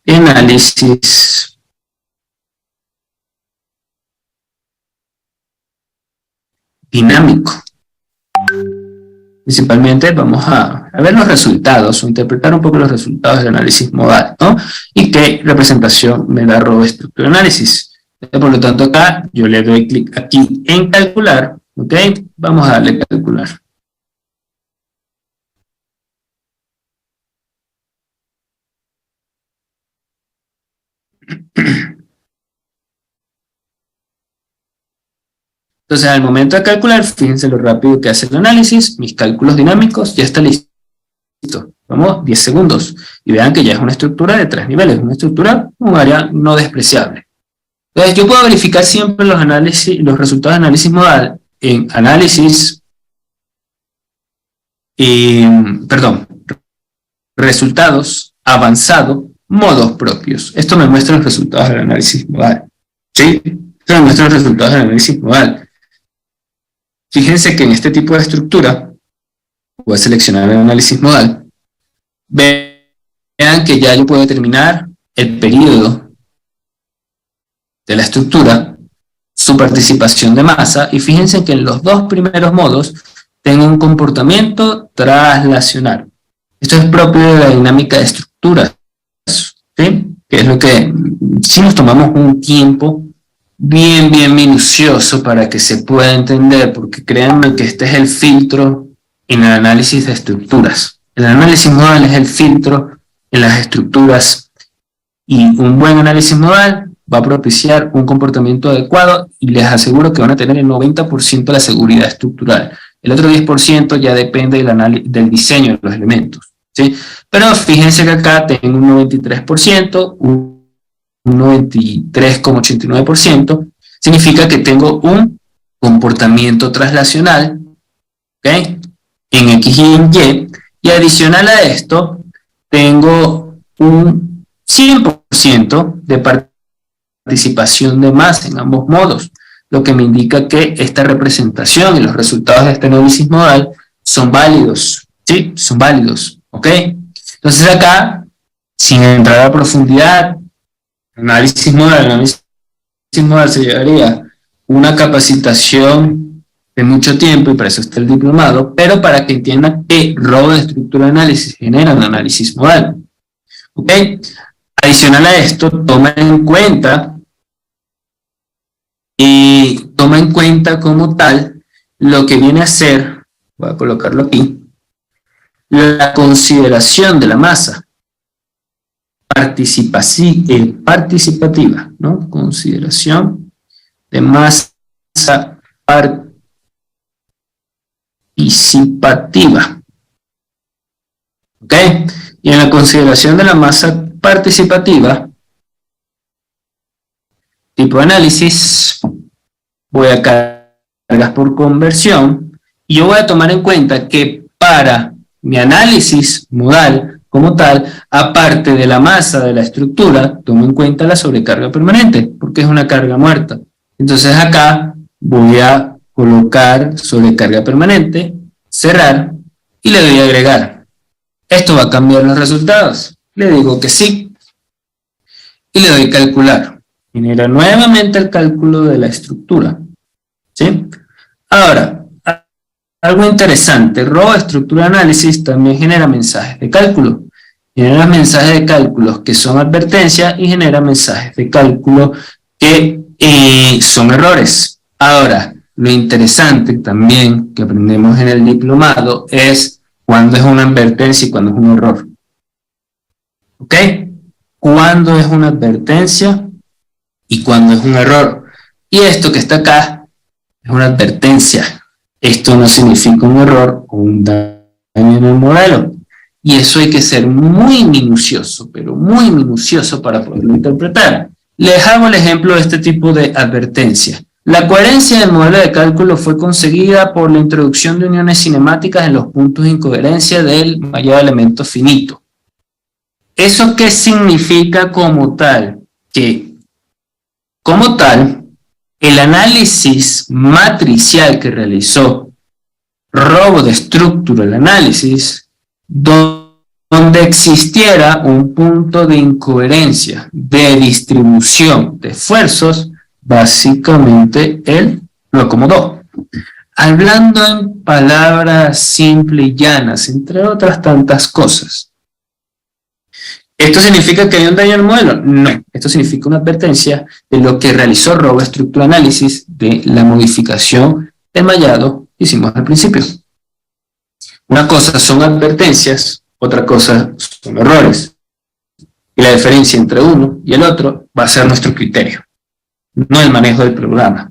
de análisis dinámico. Principalmente vamos a ver los resultados, o interpretar un poco los resultados del análisis modal, ¿no? Y qué representación me da ROE estructura de análisis. Por lo tanto, acá yo le doy clic aquí en calcular, ¿ok? Vamos a darle calcular. Entonces, al momento de calcular, fíjense lo rápido que hace el análisis, mis cálculos dinámicos, ya está listo. Vamos, 10 segundos. Y vean que ya es una estructura de 3 niveles, una estructura, un área no despreciable. Entonces, yo puedo verificar siempre los resultados de análisis modal en análisis, resultados, avanzado, modos propios. Esto me muestra los resultados del análisis modal. ¿Sí? Esto me muestra los resultados del análisis modal. Fíjense que en este tipo de estructura, voy a seleccionar el análisis modal, vean que ya yo puedo determinar el periodo de la estructura, su participación de masa, y fíjense que en los 2 primeros modos tengo un comportamiento traslacional. Esto es propio de la dinámica de estructuras, ¿sí? Que es lo que, si nos tomamos un tiempo bien minucioso para que se pueda entender, porque créanme que este es el filtro en el análisis de estructuras. El análisis modal es el filtro en las estructuras, y un buen análisis modal va a propiciar un comportamiento adecuado, y les aseguro que van a tener el 90% de la seguridad estructural. El otro 10% ya depende del diseño de los elementos, ¿sí? Pero fíjense que acá tengo un 93%, un 93,89%, significa que tengo un comportamiento traslacional, ¿ok? En X y en Y, y adicional a esto, tengo un 100% de participación de masa en ambos modos, lo que me indica que esta representación y los resultados de este análisis modal son válidos, ¿sí? Son válidos, ¿ok? Entonces acá, sin entrar a profundidad, análisis modal se llevaría una capacitación de mucho tiempo, y para eso está el diplomado, pero para que entiendan que ROE de estructura de análisis genera un análisis modal, ¿ok? Adicional a esto, toma en cuenta como tal lo que viene a ser, voy a colocarlo aquí, la consideración de la masa participativa, ¿no? Consideración de masa participativa, ¿ok? Y en la consideración de la masa participativa, tipo de análisis, voy a cargas por conversión, y yo voy a tomar en cuenta que para mi análisis modal como tal, aparte de la masa de la estructura, tomo en cuenta la sobrecarga permanente, porque es una carga muerta. Entonces acá voy a colocar sobrecarga permanente, cerrar, y le doy a agregar. ¿Esto va a cambiar los resultados? Le digo que sí, y le doy calcular. Genera nuevamente el cálculo de la estructura, ¿sí? Ahora, algo interesante, ROE estructura de análisis también genera mensajes de cálculo. Genera mensajes de cálculos que son advertencias, y genera mensajes de cálculo que son errores. Ahora, lo interesante también que aprendemos en el diplomado es cuándo es una advertencia y cuándo es un error. ¿Ok? ¿Cuándo es una advertencia y cuándo es un error? Y esto que está acá es una advertencia. Esto no significa un error o un daño en el modelo. Y eso hay que ser muy minucioso, pero muy minucioso para poderlo interpretar. Les hago el ejemplo de este tipo de advertencia. La coherencia del modelo de cálculo fue conseguida por la introducción de uniones cinemáticas en los puntos de incoherencia del mallado de elementos finito. ¿Eso qué significa como tal? Que como tal, el análisis matricial que realizó Robo Structural Analysis, donde existiera un punto de incoherencia de distribución de esfuerzos, básicamente él lo acomodó. Hablando en palabras simples y llanas, entre otras tantas cosas. ¿Esto significa que hay un daño en el modelo? No, esto significa una advertencia de lo que realizó Robo Structural Analysis de la modificación del mallado que hicimos al principio. Una cosa son advertencias, otra cosa son errores. Y la diferencia entre uno y el otro va a ser nuestro criterio, no el manejo del programa.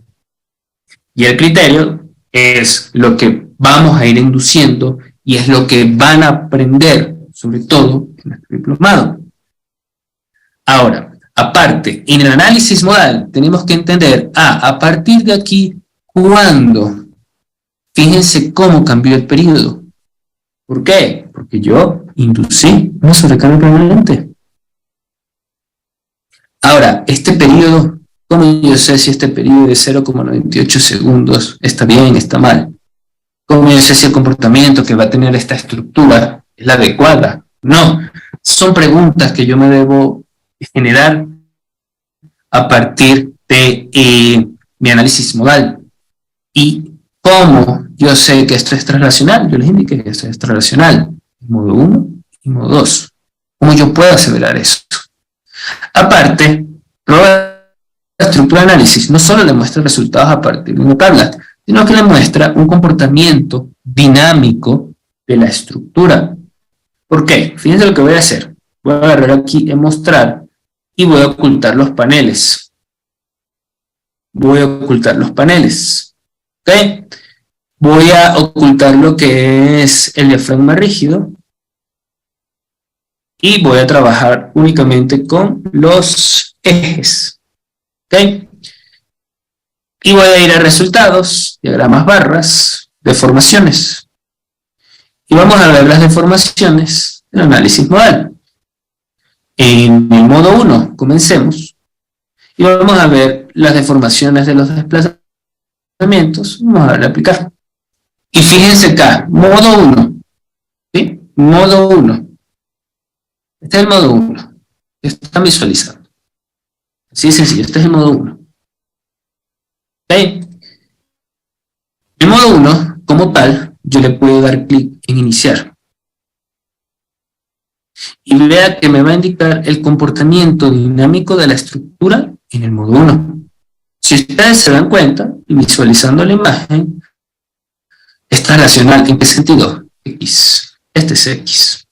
Y el criterio es lo que vamos a ir induciendo y es lo que van a aprender, sobre todo en nuestro diplomado. Ahora, aparte, en el análisis modal tenemos que entender, a partir de aquí, ¿cuándo? Fíjense cómo cambió el periodo. ¿Por qué? Porque yo inducí una sobrecarga permanente. Ahora, este periodo, ¿cómo yo sé si este periodo de 0,98 segundos está bien, está mal? ¿Cómo yo sé si el comportamiento que va a tener esta estructura es la adecuada? No, son preguntas que yo me debo generar a partir de mi análisis modal. ¿Y cómo yo sé que esto es transracional? Yo les indiqué que esto es transracional, modo 1 y modo 2. ¿Cómo yo puedo aseverar eso? Aparte, la estructura de análisis no solo le muestra resultados a partir de una tabla, sino que le muestra un comportamiento dinámico de la estructura. ¿Por qué? Fíjense lo que voy a hacer. Voy a agarrar aquí en mostrar y voy a ocultar los paneles. Voy a ocultar los paneles. ¿Ok? Voy a ocultar lo que es el diafragma rígido y voy a trabajar únicamente con los ejes. ¿Ok? Y voy a ir a resultados, diagramas barras, deformaciones. Y vamos a ver las deformaciones del análisis modal. En el modo 1, comencemos. Y vamos a ver las deformaciones de los desplazamientos. Vamos a darle a aplicar. Y fíjense acá, modo 1. ¿Sí? Modo 1. Este es el modo 1. Están visualizando. Así de sencillo, este es el modo 1. ¿Ok? El modo 1, como tal, yo le puedo dar clic en iniciar. Y vea que me va a indicar el comportamiento dinámico de la estructura en el modo 1. Si ustedes se dan cuenta, y visualizando la imagen, está relacional. ¿En qué sentido? X. Este es X.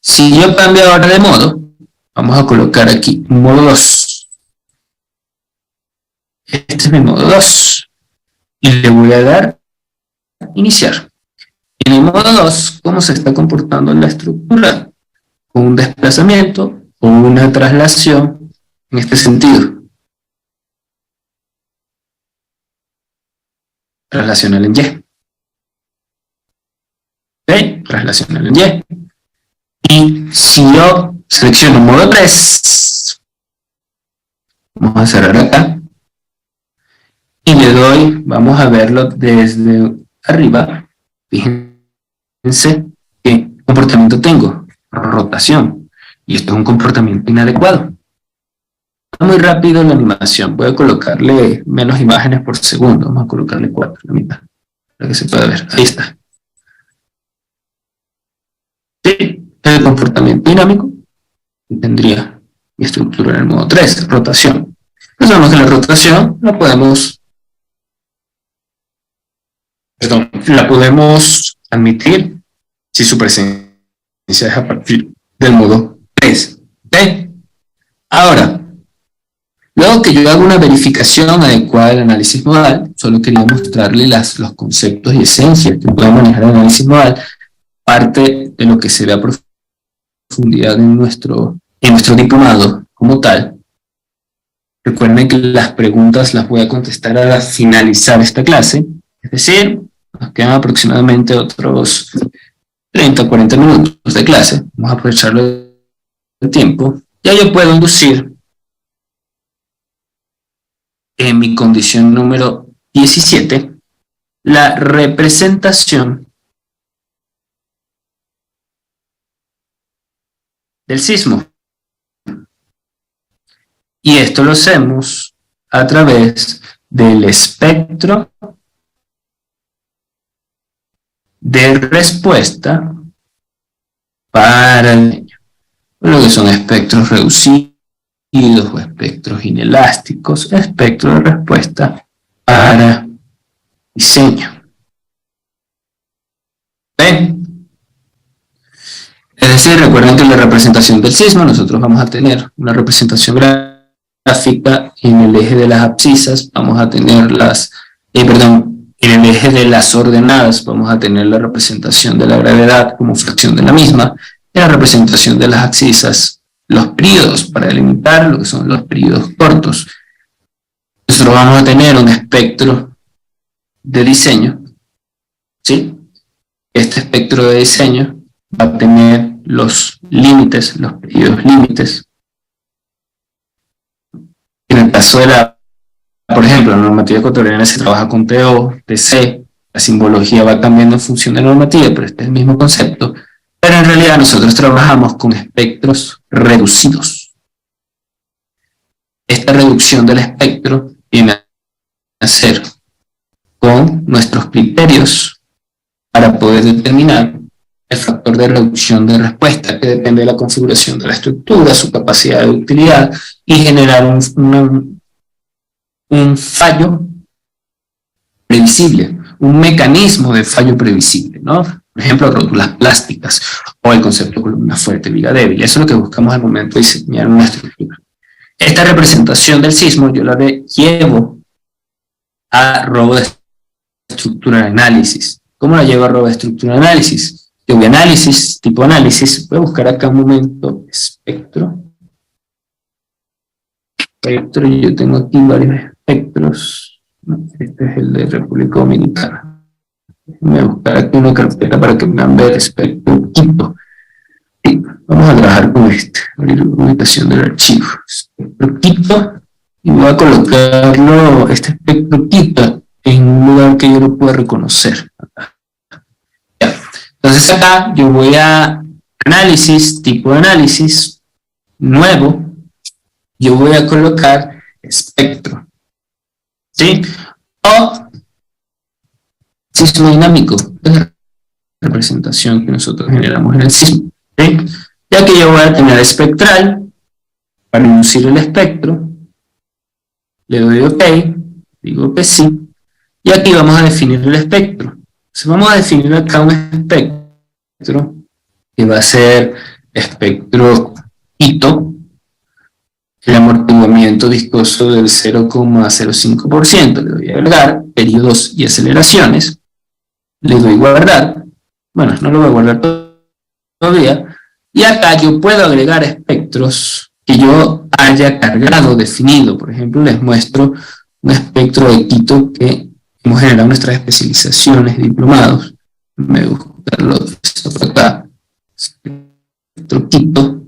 Si yo cambio ahora de modo, vamos a colocar aquí modo 2. Este es mi modo 2. Y le voy a dar iniciar. En el modo 2, ¿cómo se está comportando la estructura? Con un desplazamiento o una traslación en este sentido. Traslacional en Y. ¿Ok? Traslacional en Y. Y si yo selecciono modo 3, vamos a cerrar acá, y le doy, vamos a verlo desde arriba, fíjense qué comportamiento tengo, rotación, y esto es un comportamiento inadecuado. Está muy rápido la animación, voy a colocarle menos imágenes por segundo, vamos a colocarle 4, la mitad, para que se pueda ver, ahí está. Sí, el comportamiento dinámico, y tendría mi estructura en el modo 3, rotación. Pues vemos que la rotación la podemos admitir si su presencia es a partir del modo 3. ¿Okay? Ahora, luego que yo hago una verificación adecuada del análisis modal, solo quería mostrarle los conceptos y esencias que puede manejar el análisis modal, parte de lo que se ve a profundidad en nuestro diplomado como tal. Recuerden que las preguntas las voy a contestar al finalizar esta clase, es decir, nos quedan aproximadamente otros 30 o 40 minutos de clase. Vamos a aprovecharlo el tiempo. Ya yo puedo inducir en mi condición número 17 la representación del sismo. Y esto lo hacemos a través del espectro de respuesta para el diseño. Lo que son espectros reducidos o espectros inelásticos, espectro de respuesta para diseño. ¿Ven? Es decir, recuerden que en la representación del sismo nosotros vamos a tener una representación gráfica en el eje de las abscisas, vamos a tener en el eje de las ordenadas vamos a tener la representación de la gravedad como fracción de la misma, y la representación de las abscisas, los períodos, para delimitar lo que son los períodos cortos. Nosotros vamos a tener un espectro de diseño, ¿sí? Este espectro de diseño va a tener los límites, los períodos límites. En el caso de por ejemplo, la normativa ecuatoriana se trabaja con TO, TC, la simbología va cambiando en función de la normativa, pero este es el mismo concepto. Pero en realidad nosotros trabajamos con espectros reducidos. Esta reducción del espectro viene a ser con nuestros criterios para poder determinar el factor de reducción de respuesta, que depende de la configuración de la estructura, su capacidad de utilidad, y generar un fallo previsible, un mecanismo de fallo previsible, ¿no? Por ejemplo, rótulas plásticas o el concepto de columna fuerte, viga débil. Eso es lo que buscamos al momento de diseñar una estructura. Esta representación del sismo yo la llevo a robo de estructura de análisis. ¿Cómo la llevo a robo de estructura de análisis? Yo voy a análisis, tipo análisis, voy a buscar acá un momento espectro. Espectro, yo tengo aquí varios espectros. Este es el de República Dominicana. Voy a buscar aquí una carpeta para que puedan ver espectro Quito. Y vamos a trabajar con abrir la ubicación del archivo. Espectro Quito, y voy a colocarlo, este espectro Quito, en un lugar que yo lo pueda reconocer. Ya. Entonces acá yo voy a análisis, tipo de análisis, nuevo, yo voy a colocar espectro, ¿sí? O sismo dinámico, es la representación que nosotros generamos en el sismo, ¿sí? Ya que yo voy a tener espectral, para inducir el espectro, le doy OK, digo que sí, y aquí vamos a definir el espectro. Entonces vamos a definir acá un espectro, que va a ser espectro Quito, el amortiguamiento viscoso del 0,05%, le doy a agregar periodos y aceleraciones, le doy guardar, bueno, no lo voy a guardar todavía, y acá yo puedo agregar espectros que yo haya cargado, definido. Por ejemplo, les muestro un espectro de Quito que hemos generado nuestras especializaciones, diplomados. Me voy a buscarlo por acá, espectro Quito,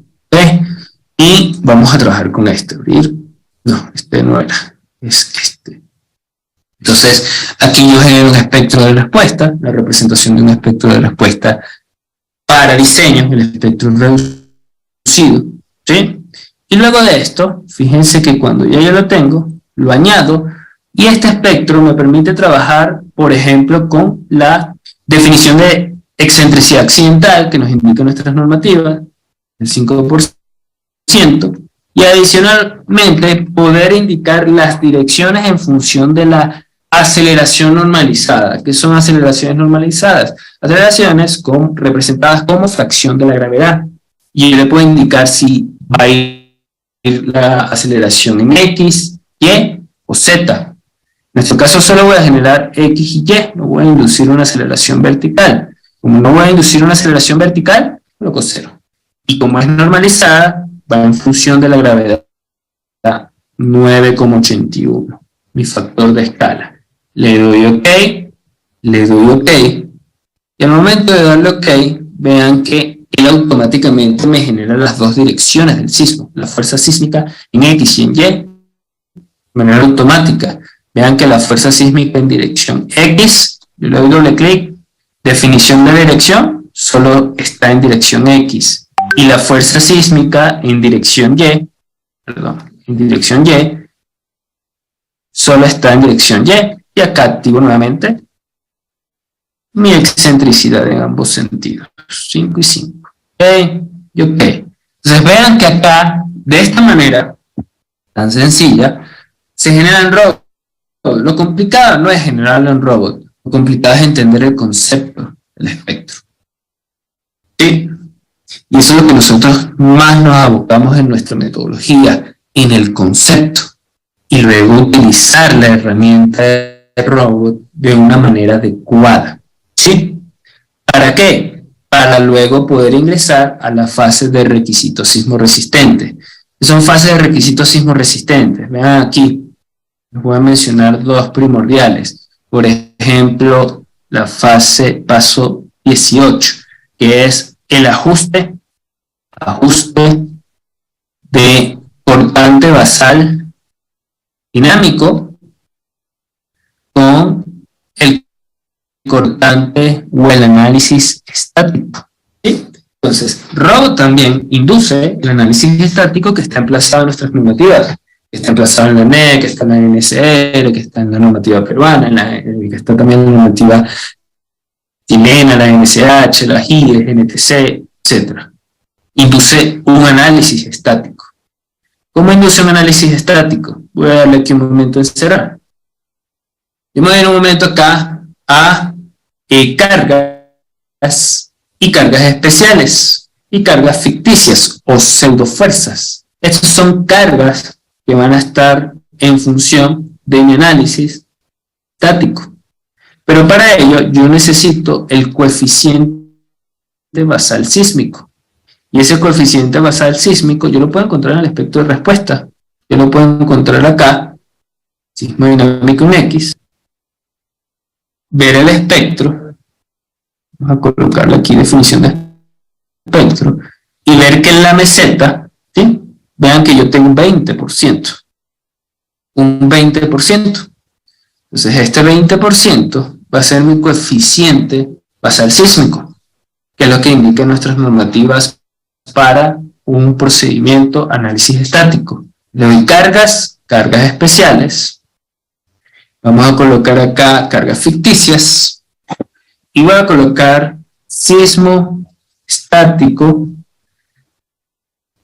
y vamos a trabajar con este, abrir, no, este no era, es este. Entonces, aquí yo genero un espectro de respuesta, la representación de un espectro de respuesta para diseño, el espectro reducido, ¿sí? Y luego de esto, fíjense que cuando ya yo lo tengo, lo añado, y este espectro me permite trabajar, por ejemplo, con la definición de excentricidad accidental, que nos indica nuestras normativas, el 5%, Y adicionalmente, poder indicar las direcciones en función de la aceleración normalizada. ¿Qué son aceleraciones normalizadas? Aceleraciones representadas como fracción de la gravedad. Y yo le puedo indicar si va a ir la aceleración en X, Y o Z. En nuestro caso solo voy a generar X y Y, no voy a inducir una aceleración vertical. Como no voy a inducir una aceleración vertical, coloco 0. Y como es normalizada, va en función de la gravedad 9,81, mi factor de escala. Le doy OK, le doy OK, y al momento de darle OK, vean que él automáticamente me genera las dos direcciones del sismo, la fuerza sísmica en X y en Y, de manera automática. Vean que la fuerza sísmica en dirección X, yo le doy doble clic, definición de dirección, solo está en dirección X. Y la fuerza sísmica en dirección Y, solo está en dirección Y. Y acá activo nuevamente mi excentricidad en ambos sentidos. 5 y 5. OK y OK. Entonces vean que acá, de esta manera, tan sencilla, se genera en robot. Lo complicado no es generarlo en robot. Lo complicado es entender el concepto del espectro. ¿Sí? Y eso es lo que nosotros más nos abocamos en nuestra metodología, en el concepto, y luego utilizar la herramienta de robot de una manera adecuada. ¿Sí? ¿Para qué? Para luego poder ingresar a la fase de requisito sismo resistente. Son fases de requisito sismo resistentes. Vean aquí, les voy a mencionar dos primordiales. Por ejemplo, la fase paso 18, que es el ajuste de cortante basal dinámico con el cortante o el análisis estático. ¿Sí? Entonces, robot también induce el análisis estático que está emplazado en nuestras normativas, que está emplazado en la NEC, que está en la NSR, que está en la normativa peruana, que está también en la normativa chilena, la NSH, la GIRE, NTC, etc. Induce un análisis estático. ¿Cómo induce un análisis estático? Voy a darle aquí un momento de cerrar. Yo me voy a ir un momento acá a cargas y cargas especiales y cargas ficticias o pseudofuerzas. Estas son cargas que van a estar en función de mi análisis estático. Pero para ello yo necesito el coeficiente basal sísmico. Y ese coeficiente basal sísmico yo lo puedo encontrar en el espectro de respuesta. Yo lo puedo encontrar acá, sismo dinámico en X, ver el espectro, vamos a colocarle aquí definición de espectro, y ver que en la meseta, ¿sí? Vean que yo tengo un 20%. Un 20%. Entonces este 20% va a ser mi coeficiente basal sísmico, que es lo que indican nuestras normativas para un procedimiento análisis estático. Le doy cargas especiales, vamos a colocar acá cargas ficticias, y voy a colocar sismo estático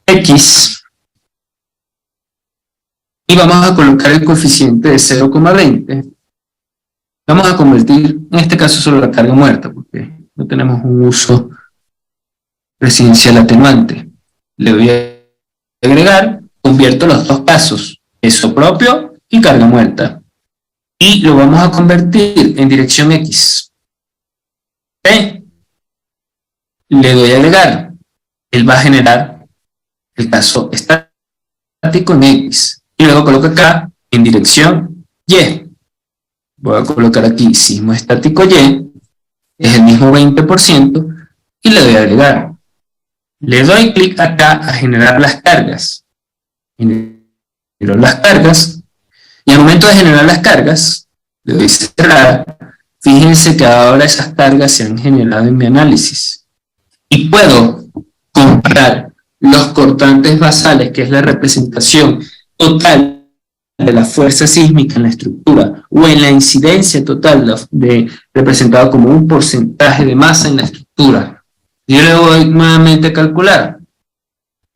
X, y vamos a colocar el coeficiente de 0,20. Vamos a convertir, en este caso solo la carga muerta, porque no tenemos un uso residencial atenuante. Le doy a agregar, convierto los dos casos, peso propio y carga muerta. Y lo vamos a convertir en dirección X. ¿Ok? Le doy a agregar. Él va a generar el caso estático en X. Y luego coloco acá en dirección Y. Voy a colocar aquí sismo estático Y. Es el mismo 20%. Y le doy a agregar. Le doy clic acá a generar las cargas. Genero las cargas. Y al momento de generar las cargas, le doy cerrar. Fíjense que ahora esas cargas se han generado en mi análisis. Y puedo comparar los cortantes basales, que es la representación total de la fuerza sísmica en la estructura, o en la incidencia total representado como un porcentaje de masa en la estructura. Yo le voy nuevamente a calcular.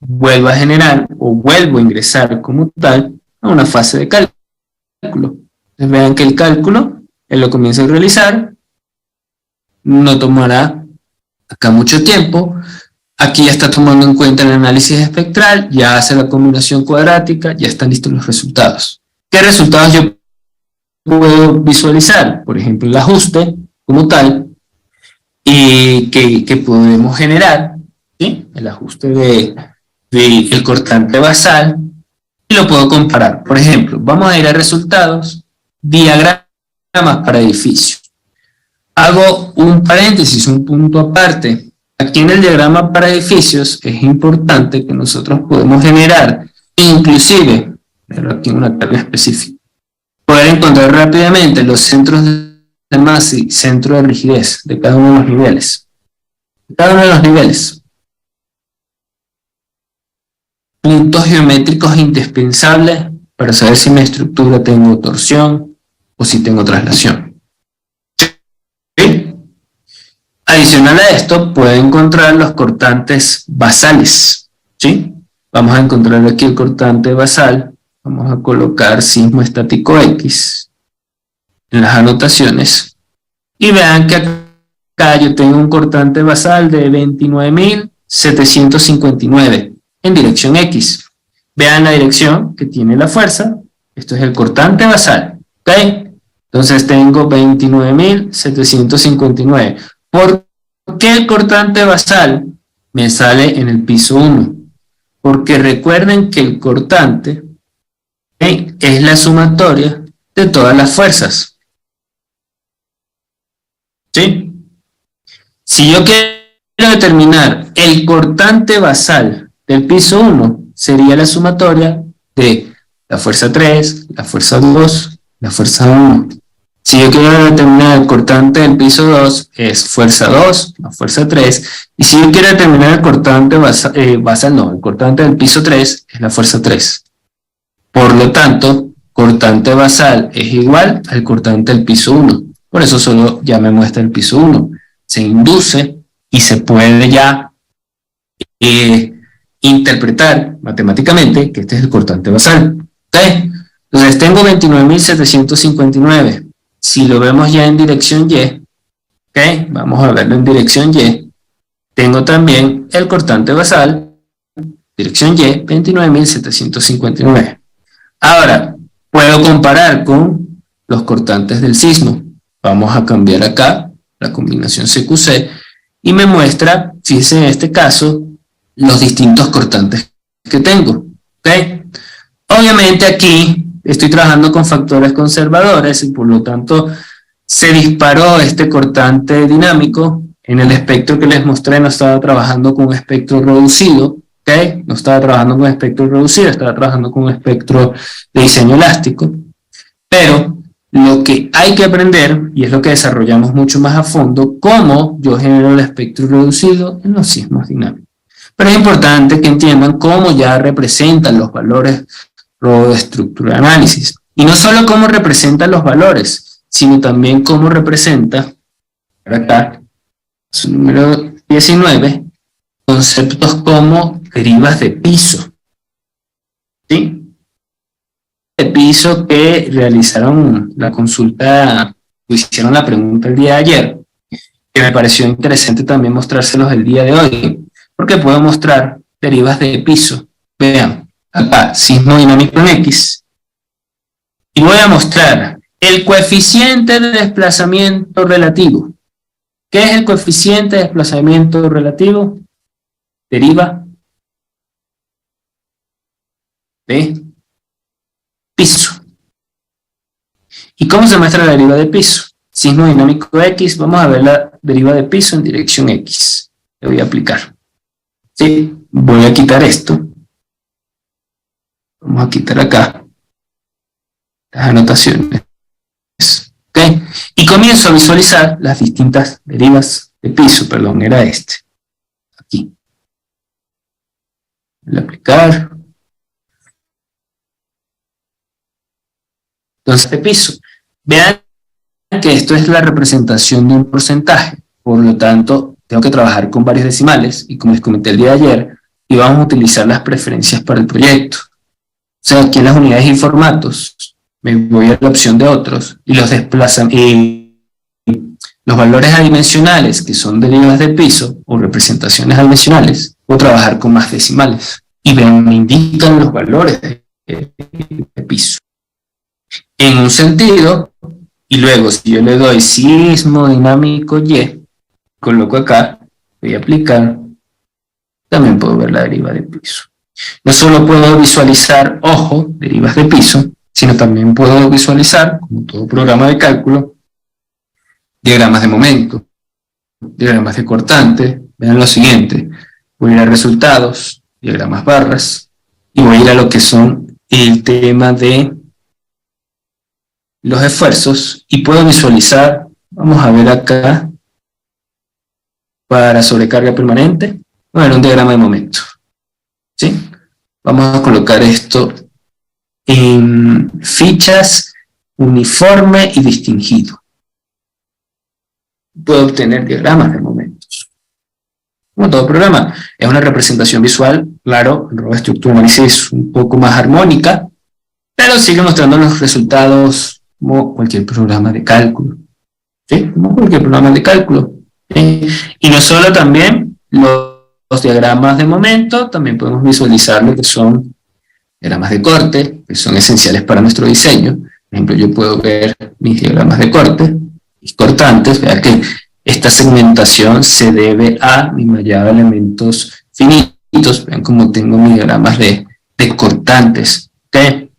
vuelvo a generar o vuelvo a ingresar como tal a una fase de cálculo. Entonces vean que el cálculo, él lo comienza a realizar, no tomará acá mucho tiempo. Aquí ya está tomando en cuenta el análisis espectral, ya hace la combinación cuadrática, ya están listos los resultados. ¿Qué resultados yo puedo visualizar? Por ejemplo, el ajuste como tal, y que podemos generar, ¿sí? El ajuste del cortante basal, y lo puedo comparar. Por ejemplo, vamos a ir a resultados, diagramas para edificios. Hago un paréntesis, un punto aparte. Aquí en el diagrama para edificios es importante que nosotros podemos generar, inclusive, pero aquí en una tabla específica, poder encontrar rápidamente los centros de masa y centro de rigidez de cada uno de los niveles. Cada uno de los niveles. Puntos geométricos indispensables para saber si mi estructura tengo torsión o si tengo traslación. ¿Sí? Adicional a esto, puedo encontrar los cortantes basales. ¿Sí? Vamos a encontrar aquí el cortante basal. Vamos a colocar sismo estático X en las anotaciones. Y vean que acá yo tengo un cortante basal de 29.759 en dirección X. Vean la dirección que tiene la fuerza. Esto es el cortante basal. ¿Ok? Entonces tengo 29.759. ¿Por qué el cortante basal me sale en el piso 1? Porque recuerden que el cortante, ¿okay?, es la sumatoria de todas las fuerzas. ¿Sí? Si yo quiero determinar el cortante basal del piso 1, sería la sumatoria de la fuerza 3, la fuerza 2, la fuerza 1. Si yo quiero determinar el cortante del piso 2, es fuerza 2, la fuerza 3. Y si yo quiero determinar el cortante el cortante del piso 3, es la fuerza 3. Por lo tanto, cortante basal es igual al cortante del piso 1. Por eso solo ya me muestra el piso 1. Se induce y se puede ya interpretar matemáticamente que este es el cortante basal. ¿Okay? Entonces tengo 29.759. Si lo vemos ya en dirección Y, ¿okay?, vamos a verlo en dirección Y, tengo también el cortante basal, dirección Y, 29.759. Ahora, puedo comparar con los cortantes del sismo. Vamos a cambiar acá la combinación CQC y me muestra, fíjense en este caso, los distintos cortantes que tengo. ¿Okay? Obviamente aquí estoy trabajando con factores conservadores y por lo tanto se disparó este cortante dinámico. En el espectro que les mostré no estaba trabajando con un espectro reducido, ¿okay? No estaba trabajando con un espectro reducido, estaba trabajando con un espectro de diseño elástico. Pero lo que hay que aprender, y es lo que desarrollamos mucho más a fondo, cómo yo genero el espectro reducido en los sismos dinámicos. Pero es importante que entiendan cómo ya representan los valores de estructura de análisis. Y no solo cómo representan los valores, sino también cómo representa, acá, su número 19, conceptos como derivas de piso. ¿Sí? De piso que realizaron la consulta, hicieron la pregunta el día de ayer, que me pareció interesante también mostrárselos el día de hoy, porque puedo mostrar derivas de piso. Vean. Acá, sismo dinámico en X, y voy a mostrar el coeficiente de desplazamiento relativo. ¿Qué es el coeficiente de desplazamiento relativo? Deriva de piso. ¿Y cómo se muestra la deriva de piso? Sismo dinámico X, vamos a ver la deriva de piso en dirección X. Le voy a aplicar. ¿Sí? Voy a quitar esto. Vamos a quitar acá las anotaciones. ¿Okay? Y comienzo a visualizar las distintas derivas de piso. Perdón, era este. Aquí. Voy a aplicar. Entonces, de piso. Vean que esto es la representación de un porcentaje. Por lo tanto, tengo que trabajar con varios decimales. Y como les comenté el día de ayer, y vamos a utilizar las preferencias para el proyecto. O sea, aquí en las unidades y formatos me voy a la opción de otros y los desplazan y los valores adimensionales, que son derivas de piso o representaciones adimensionales, puedo trabajar con más decimales y me indican los valores de piso en un sentido, y luego si yo le doy sismo dinámico Y, coloco acá, voy a aplicar, también puedo ver la deriva de piso. No solo puedo visualizar, ojo, derivas de piso, sino también puedo visualizar, como todo programa de cálculo, diagramas de momento, diagramas de cortante. Vean lo siguiente, voy a ir a resultados, diagramas barras, y voy a ir a lo que son el tema de los esfuerzos, y puedo visualizar, vamos a ver acá, para sobrecarga permanente, bueno, un diagrama de momento, ¿sí? Vamos a colocar esto en fichas, uniforme y distinguido. Puedo obtener diagramas de momentos. Como todo programa, es una representación visual, claro, en estructura análisis un poco más armónica, pero sigue mostrando los resultados como cualquier programa de cálculo. ¿Sí? Como cualquier programa de cálculo. ¿Sí? Y no solo también los diagramas de momento, también podemos visualizar lo que son diagramas de corte, que son esenciales para nuestro diseño. Por ejemplo, yo puedo ver mis diagramas de corte, mis cortantes, vea que esta segmentación se debe a mi mallado de elementos finitos, vean cómo tengo mis diagramas de cortantes, ¿okay?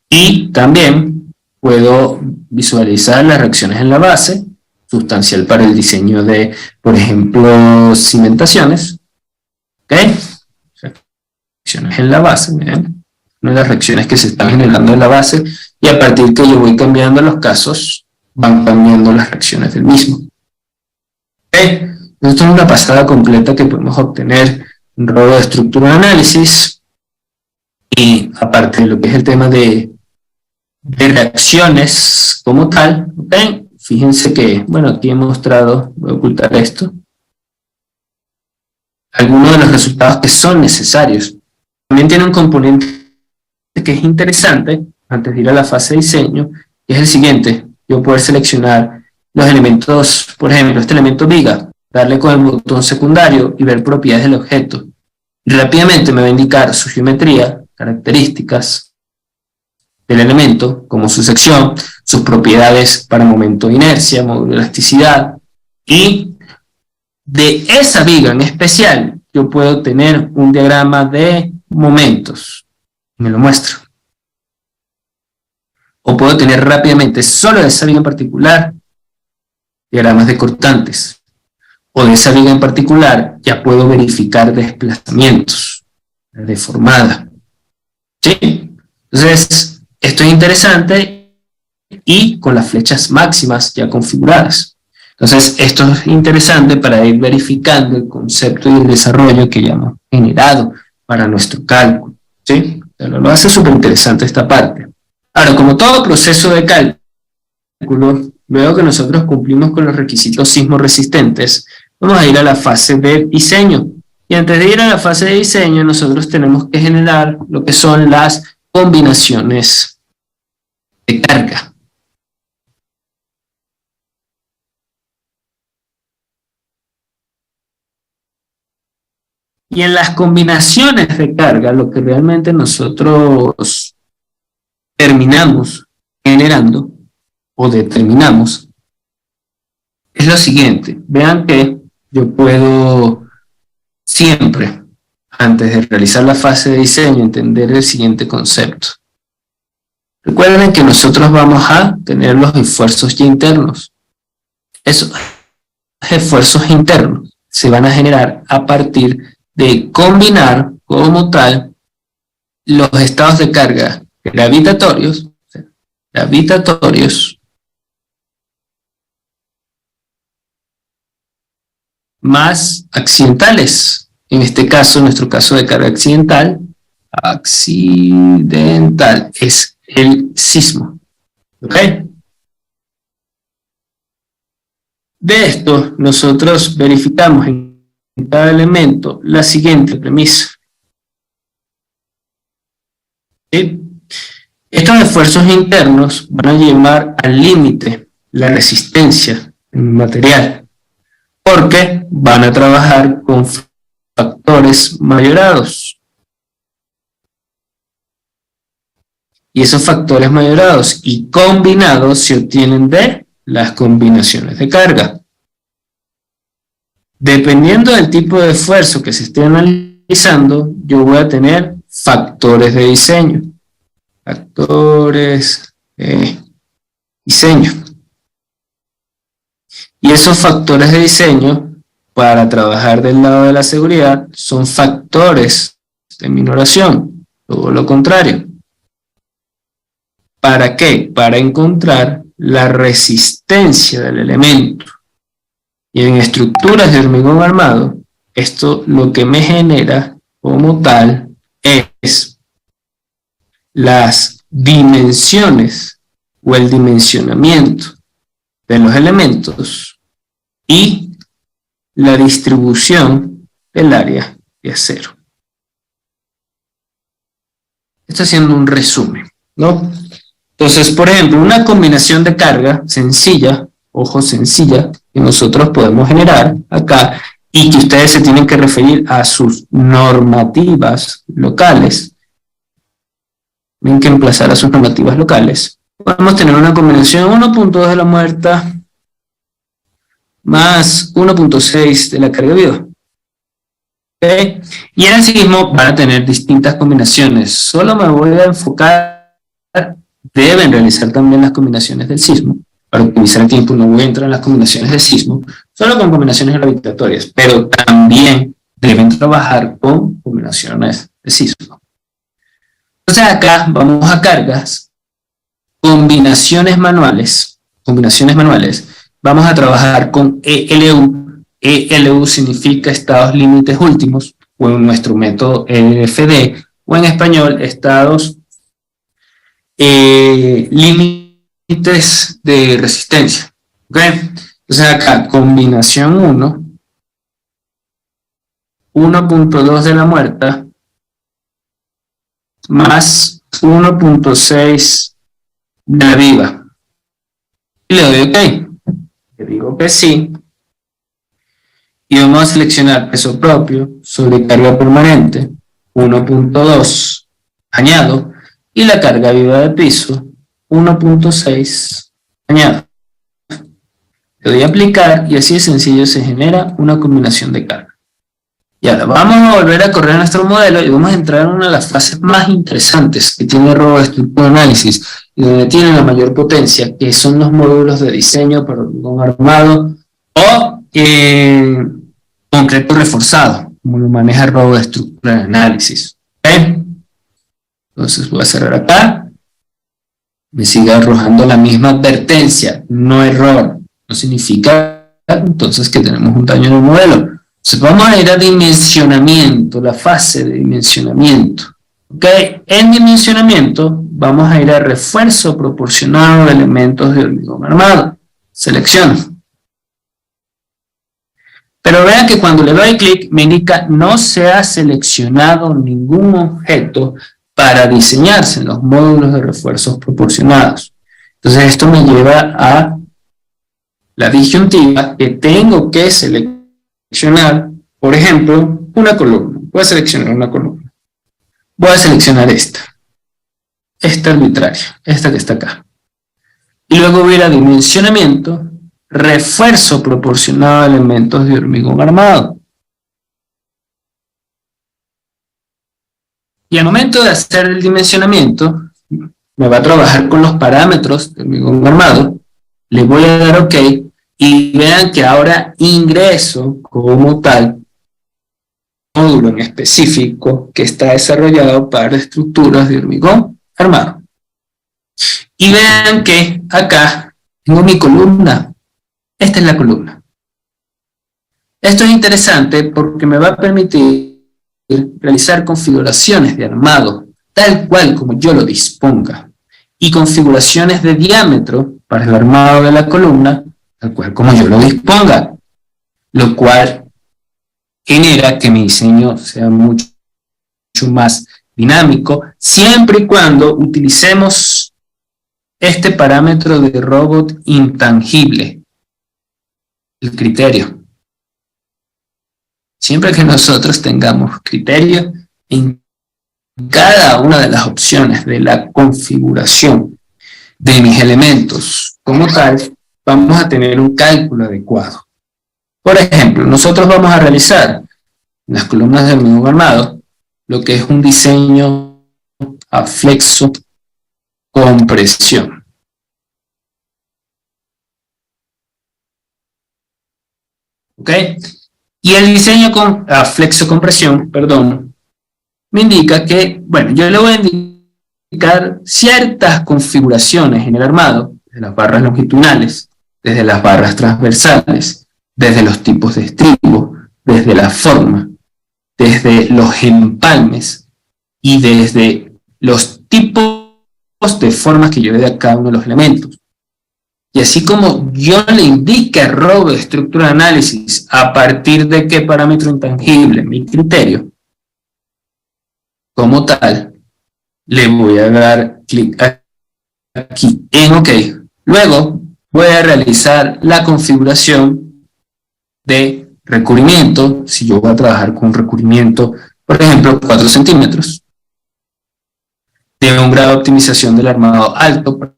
Y también puedo visualizar las reacciones en la base, sustancial para el diseño de, por ejemplo, cimentaciones, ¿okay? Reacciones en la base, miren, una de las reacciones que se están generando en la base, y a partir que yo voy cambiando los casos, van cambiando las reacciones del mismo. ¿Okay? Esto es una pasada completa que podemos obtener en RODO de estructura de análisis, y aparte de lo que es el tema de reacciones como tal, ¿okay? Fíjense que, bueno, aquí he mostrado, voy a ocultar esto, algunos de los resultados que son necesarios. También tiene un componente que es interesante, antes de ir a la fase de diseño, que es el siguiente: yo poder seleccionar los elementos, por ejemplo, este elemento viga, darle con el botón secundario y ver propiedades del objeto. Y rápidamente me va a indicar su geometría, características del elemento, como su sección, sus propiedades para momento de inercia, módulo de elasticidad, y de esa viga en especial yo puedo tener un diagrama de momentos, me lo muestro. O puedo tener rápidamente, solo de esa viga en particular, diagramas de cortantes. O de esa viga en particular ya puedo verificar desplazamientos, deformada. ¿Sí? Entonces, esto es interesante, y con las flechas máximas ya configuradas. Entonces, esto es interesante para ir verificando el concepto y el desarrollo que ya hemos generado para nuestro cálculo. ¿Sí? Pero lo hace súper interesante esta parte. Ahora, como todo proceso de cálculo, luego que nosotros cumplimos con los requisitos sismo resistentes, vamos a ir a la fase de diseño. Y antes de ir a la fase de diseño, nosotros tenemos que generar lo que son las combinaciones de carga. Y en las combinaciones de carga, lo que realmente nosotros terminamos generando o determinamos es lo siguiente. Vean que yo puedo siempre, antes de realizar la fase de diseño, entender el siguiente concepto. Recuerden que nosotros vamos a tener los esfuerzos ya internos. Esos esfuerzos internos se van a generar a partir de combinar como tal los estados de carga gravitatorios más accidentales. En este caso, nuestro caso de carga accidental es el sismo. ¿Ok? De esto, nosotros verificamos en cada elemento la siguiente premisa. ¿sí? Estos esfuerzos internos van a llevar al límite la resistencia en el material, porque van a trabajar con factores mayorados. Y esos factores mayorados y combinados se obtienen de las combinaciones de carga. Dependiendo del tipo de esfuerzo que se esté analizando, yo voy a tener factores de diseño. Factores de diseño. Y esos factores de diseño, para trabajar del lado de la seguridad, son factores de minoración, todo lo contrario. ¿Para qué? Para encontrar la resistencia del elemento. Y en estructuras de hormigón armado, esto lo que me genera como tal es las dimensiones o el dimensionamiento de los elementos y la distribución del área de acero. Esto haciendo un resumen, ¿no? Entonces, por ejemplo, una combinación de carga sencilla, ojo, sencilla, que nosotros podemos generar acá y que ustedes se tienen que referir a sus normativas locales. Tienen que emplazar a sus normativas locales. Podemos tener una combinación 1.2 de la muerta más 1.6 de la carga viva. ¿Okay? Y en el sismo van a tener distintas combinaciones. Solo me voy a enfocar, deben realizar también las combinaciones del sismo. Para optimizar el tiempo no voy a entrar en las combinaciones del sismo, solo con combinaciones gravitatorias, pero también deben trabajar con combinaciones de sismo. Entonces acá vamos a cargas, combinaciones manuales, vamos a trabajar con ELU. ELU significa estados límites últimos, o en nuestro método EFD, o en español, estados límites de resistencia. ¿Okay? Entonces acá, combinación 1, 1.2 de la muerta, más 1.6 de la viva. Y le doy OK. Le digo que sí. Y vamos a seleccionar peso propio sobre carga permanente, 1.2, añado, y la carga viva de piso, 1.6, añado. Le doy a aplicar y así de sencillo se genera una combinación de carga. Y ahora vamos a volver a correr nuestro modelo y vamos a entrar en una de las fases más interesantes que tiene RoboEstructura Análisis y donde tiene la mayor potencia, que son los módulos de diseño para hormigón armado o concreto reforzado, como lo maneja RoboEstructura Análisis. ¿Okay? Entonces voy a cerrar acá. Me sigue arrojando la misma advertencia, no error. No significa entonces que tenemos un daño en el modelo. Entonces vamos a ir a dimensionamiento, la fase de dimensionamiento. ¿Okay? En dimensionamiento vamos a ir a refuerzo proporcionado de elementos de hormigón armado. Selecciono. Pero vean que cuando le doy clic me indica no se ha seleccionado ningún objeto para diseñarse en los módulos de refuerzos proporcionados. Entonces esto me lleva a la disyuntiva que tengo que seleccionar, por ejemplo, una columna. Voy a seleccionar una columna. Voy a seleccionar esta arbitraria, esta que está acá. Y luego voy a ir a dimensionamiento, refuerzo proporcionado a elementos de hormigón armado. Y al momento de hacer el dimensionamiento, me va a trabajar con los parámetros de hormigón armado, le voy a dar OK, y vean que ahora ingreso como tal módulo en específico que está desarrollado para estructuras de hormigón armado. Y vean que acá tengo mi columna. Esta es la columna. Esto es interesante porque me va a permitir realizar configuraciones de armado tal cual como yo lo disponga y configuraciones de diámetro para el armado de la columna tal cual como yo lo disponga, lo cual genera que mi diseño sea mucho más dinámico, siempre y cuando utilicemos este parámetro de robot intangible, el criterio. Siempre que nosotros tengamos criterio en cada una de las opciones de la configuración de mis elementos como tal, vamos a tener un cálculo adecuado. Por ejemplo, nosotros vamos a realizar en las columnas del hormigón armado lo que es un diseño a flexo compresión. ¿Ok? Y el diseño a flexo compresión, perdón, me indica que, bueno, yo le voy a indicar ciertas configuraciones en el armado, desde las barras longitudinales, desde las barras transversales, desde los tipos de estribo, desde la forma, desde los empalmes y desde los tipos de formas que yo le dé a cada uno de los elementos. Y así como yo le indique a Robot de estructura de análisis a partir de qué parámetro intangible, mi criterio, como tal, le voy a dar clic aquí en OK. Luego voy a realizar la configuración de recubrimiento, si yo voy a trabajar con un recubrimiento, por ejemplo, 4 centímetros, de un grado de optimización del armado alto para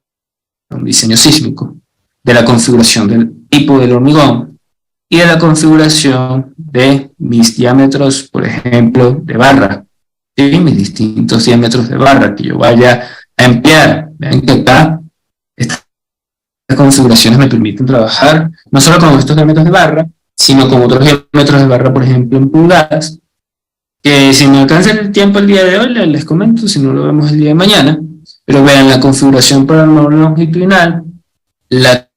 un diseño sísmico, de la configuración del tipo del hormigón y de la configuración de mis diámetros, por ejemplo, de barra, y mis distintos diámetros de barra que yo vaya a emplear. Vean que acá estas configuraciones me permiten trabajar no solo con estos diámetros de barra, sino con otros diámetros de barra, por ejemplo, en pulgadas, que si me alcanza el tiempo el día de hoy, les comento, si no lo vemos el día de mañana, pero vean la configuración para el longitudinal, la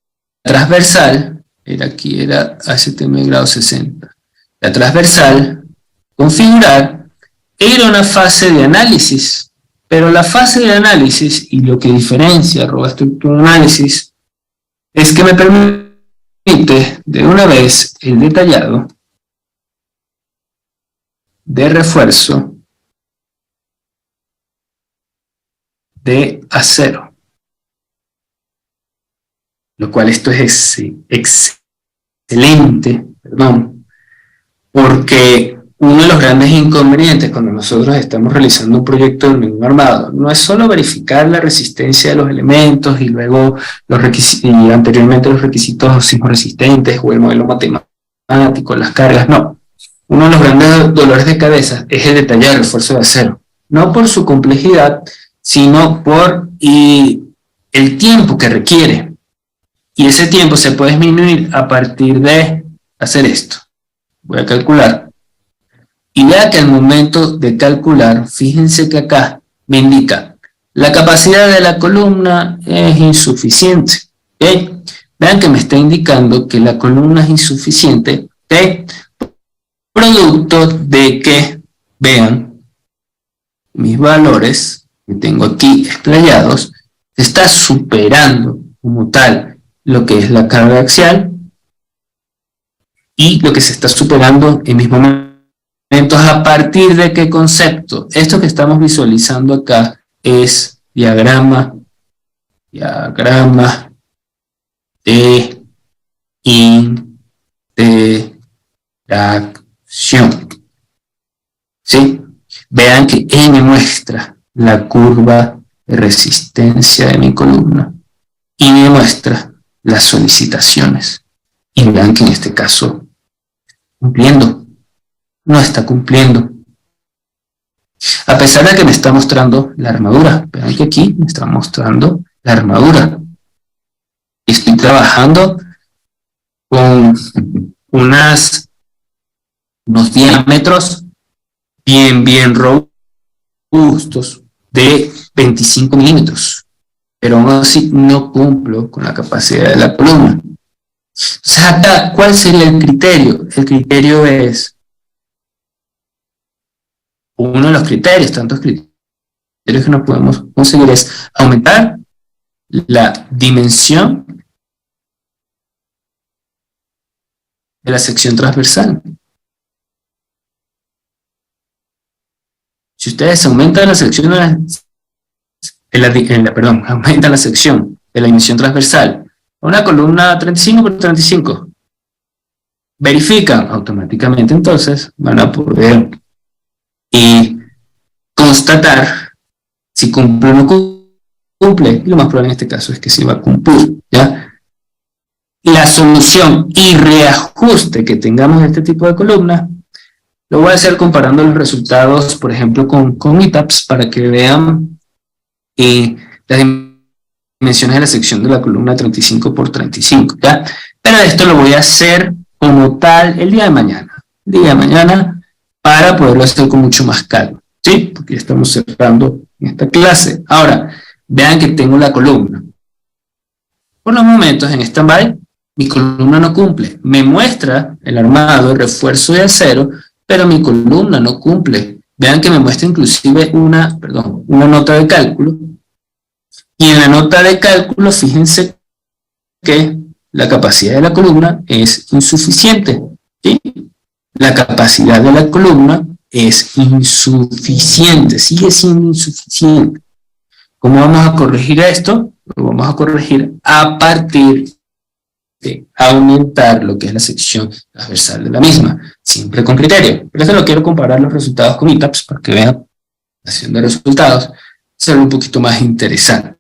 transversal, aquí era ASTM grado 60, la transversal, configurar, e ir a una fase de análisis, pero la fase de análisis, y lo que diferencia Robot Structural Analysis, es que me permite de una vez el detallado de refuerzo de acero, lo cual esto es excelente, perdón, porque uno de los grandes inconvenientes cuando nosotros estamos realizando un proyecto de hormigón armado no es solo verificar la resistencia de los elementos y luego y anteriormente los requisitos sismoresistentes o el modelo matemático, las cargas, no. Uno de los grandes dolores de cabeza es el detallar el refuerzo de acero, no por su complejidad, sino por el tiempo que requiere. Y ese tiempo se puede disminuir a partir de hacer esto. Voy a calcular. Y vea que al momento de calcular, fíjense que acá me indica la capacidad de la columna es insuficiente. ¿Okay? Vean que me está indicando que la columna es insuficiente, ¿okay? Producto de que, vean, mis valores que tengo aquí explayados, está superando como tal lo que es la carga axial y lo que se está superando en mis momentos. ¿A partir de qué concepto? Esto que estamos visualizando acá es diagrama de interacción. ¿Sí? Vean que N muestra la curva de resistencia de mi columna y me muestra las solicitaciones. Y vean que en este caso, cumpliendo, no está cumpliendo. A pesar de que me está mostrando la armadura. Vean que aquí me está mostrando la armadura. Estoy trabajando con unos diámetros bien robustos de 25 milímetros. Pero aún así no cumplo con la capacidad de la columna. O sea, acá, ¿cuál sería el criterio? El criterio es uno de los criterios, tantos criterios que no podemos conseguir es aumentar la dimensión de la sección transversal. Si ustedes aumentan la sección aumentan la sección de la dimensión transversal a una columna 35 por 35, verifican automáticamente, entonces van a poder constatar si cumple o no cumple, y lo más probable en este caso es que sí va a cumplir, ¿ya? La solución y reajuste que tengamos de este tipo de columna lo voy a hacer comparando los resultados, por ejemplo, con ETABS, para que vean las dimensiones de la sección de la columna 35 por 35, ¿ya? Pero esto lo voy a hacer como tal el día de mañana, para poderlo hacer con mucho más calma, ¿sí? Porque ya estamos cerrando esta clase. Ahora, vean que tengo la columna. Por los momentos en stand-by, mi columna no cumple. Me muestra el armado, el refuerzo de acero, pero mi columna no cumple. Vean que me muestra inclusive una nota de cálculo. Y en la nota de cálculo, fíjense que la capacidad de la columna es insuficiente, ¿sí? La capacidad de la columna es insuficiente, sigue siendo insuficiente. ¿Cómo vamos a corregir esto? Lo vamos a corregir a partir de aumentar lo que es la sección transversal de la misma, siempre con criterio. Pero esto lo quiero comparar los resultados con ETABS para que vean la sección de resultados, será un poquito más interesante.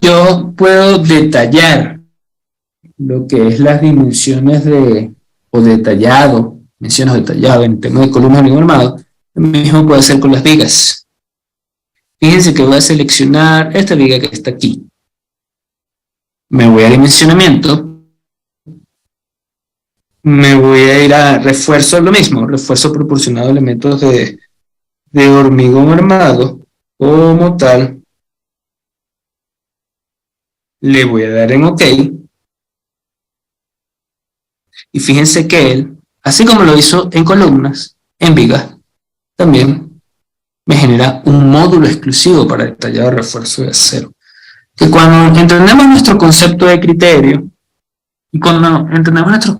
Yo puedo detallar lo que es las dimensiones menciono detallado en tema de columna de armado, lo mismo puede hacer con las vigas. Fíjense que voy a seleccionar esta viga que está aquí. Me voy a dimensionamiento, me voy a ir a refuerzo, lo mismo, refuerzo proporcionado a elementos de hormigón armado, como tal. Le voy a dar en OK. Y fíjense que él, así como lo hizo en columnas, en vigas, también me genera un módulo exclusivo para detallado refuerzo de acero. Que cuando entendemos nuestro concepto de criterio, y cuando entendemos nuestros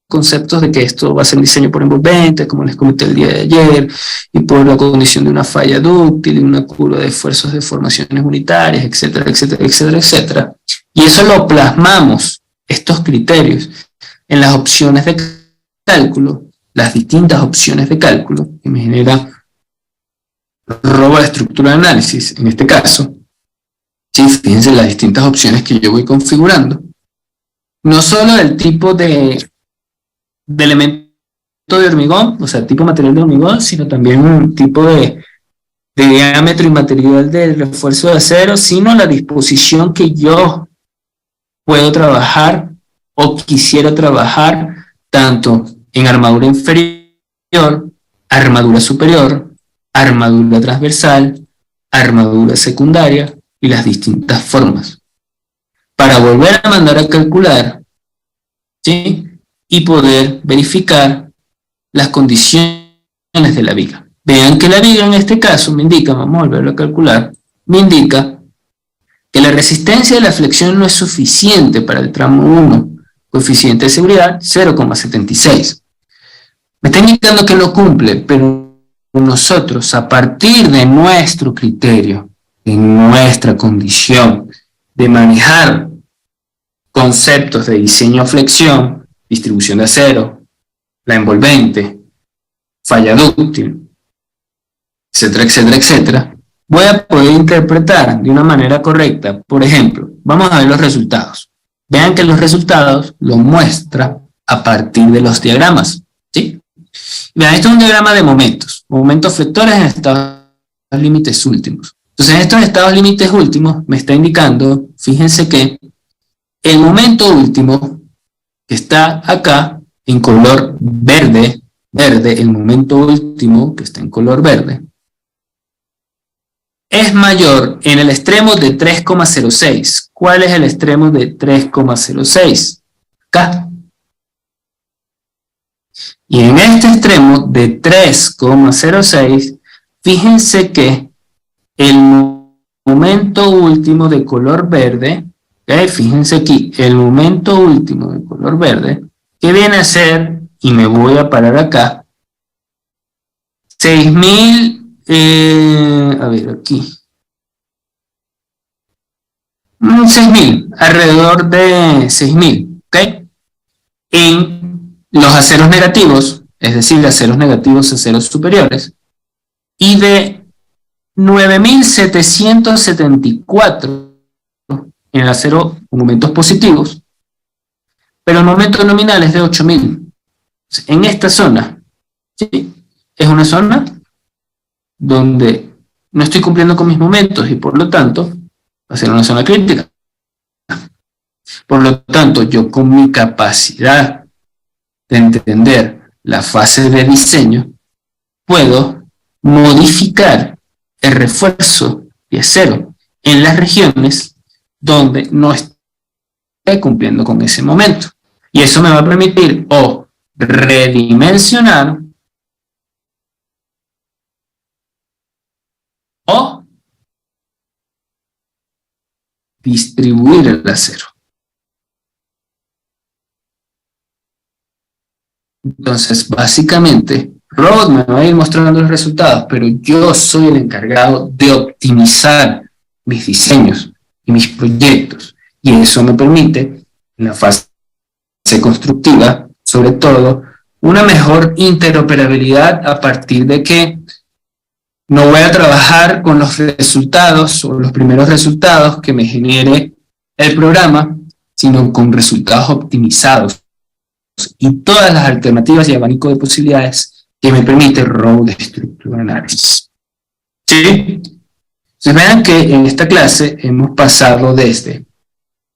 conceptos de que esto va a ser diseño por envolvente, como les comenté el día de ayer, y por la condición de una falla dúctil, y una curva de esfuerzos de formaciones unitarias, etcétera, etcétera, etcétera, etcétera. Y eso lo plasmamos, estos criterios, en las opciones de cálculo, las distintas opciones de cálculo, que me genera robo de estructura de análisis, en este caso. Sí, fíjense las distintas opciones que yo voy configurando. No solo del tipo de elemento de hormigón, o sea, tipo material de hormigón, sino también un tipo de diámetro y material del refuerzo de acero, sino la disposición que yo puedo trabajar o quisiera trabajar tanto en armadura inferior, armadura superior, armadura transversal, armadura secundaria y las distintas formas. Para volver a mandar a calcular, ¿sí? Y poder verificar las condiciones de la viga. Vean que la viga en este caso me indica, vamos a volverlo a calcular, me indica que la resistencia de la flexión no es suficiente para el tramo 1, coeficiente de seguridad 0,76. Me está indicando que no cumple, pero nosotros, a partir de nuestro criterio, de nuestra condición de manejar conceptos de diseño flexión, distribución de acero, la envolvente, falla dúctil, etcétera, etcétera, etcétera, voy a poder interpretar de una manera correcta. Por ejemplo, vamos a ver los resultados. Vean que los resultados los muestra a partir de los diagramas, ¿sí? Vean, esto es un diagrama de momentos flectores en estados límites últimos. Entonces, en estos estados límites últimos me está indicando, fíjense que el momento último que está acá en color verde, el momento último que está en color verde, es mayor en el extremo de 3,06. ¿Cuál es el extremo de 3,06? Acá. Y en este extremo de 3,06, fíjense que el momento último de color verde, ¿okay? Fíjense aquí, el momento último de color verde, que viene a ser, y me voy a parar acá, 6.000, a ver aquí. 6.000, alrededor de 6.000, ¿ok? En los aceros negativos, es decir, aceros negativos a aceros superiores, y de 9.774 en el acero con momentos positivos, pero el momento nominal es de 8.000. En esta zona, ¿sí? Es una zona donde no estoy cumpliendo con mis momentos y por lo tanto va a ser una zona crítica. Por lo tanto, yo con mi capacidad de entender la fase de diseño, puedo modificar el refuerzo de acero en las regiones donde no esté cumpliendo con ese momento. Y eso me va a permitir o redimensionar o distribuir el acero. Entonces, básicamente, Robot me va a ir mostrando los resultados, pero yo soy el encargado de optimizar mis diseños y mis proyectos. Y eso me permite, en la fase constructiva, sobre todo, una mejor interoperabilidad a partir de que no voy a trabajar con los resultados o los primeros resultados que me genere el programa, sino con resultados optimizados y todas las alternativas y abanico de posibilidades que me permite Robot Structural Analysis. ¿Sí? Se vean que en esta clase hemos pasado desde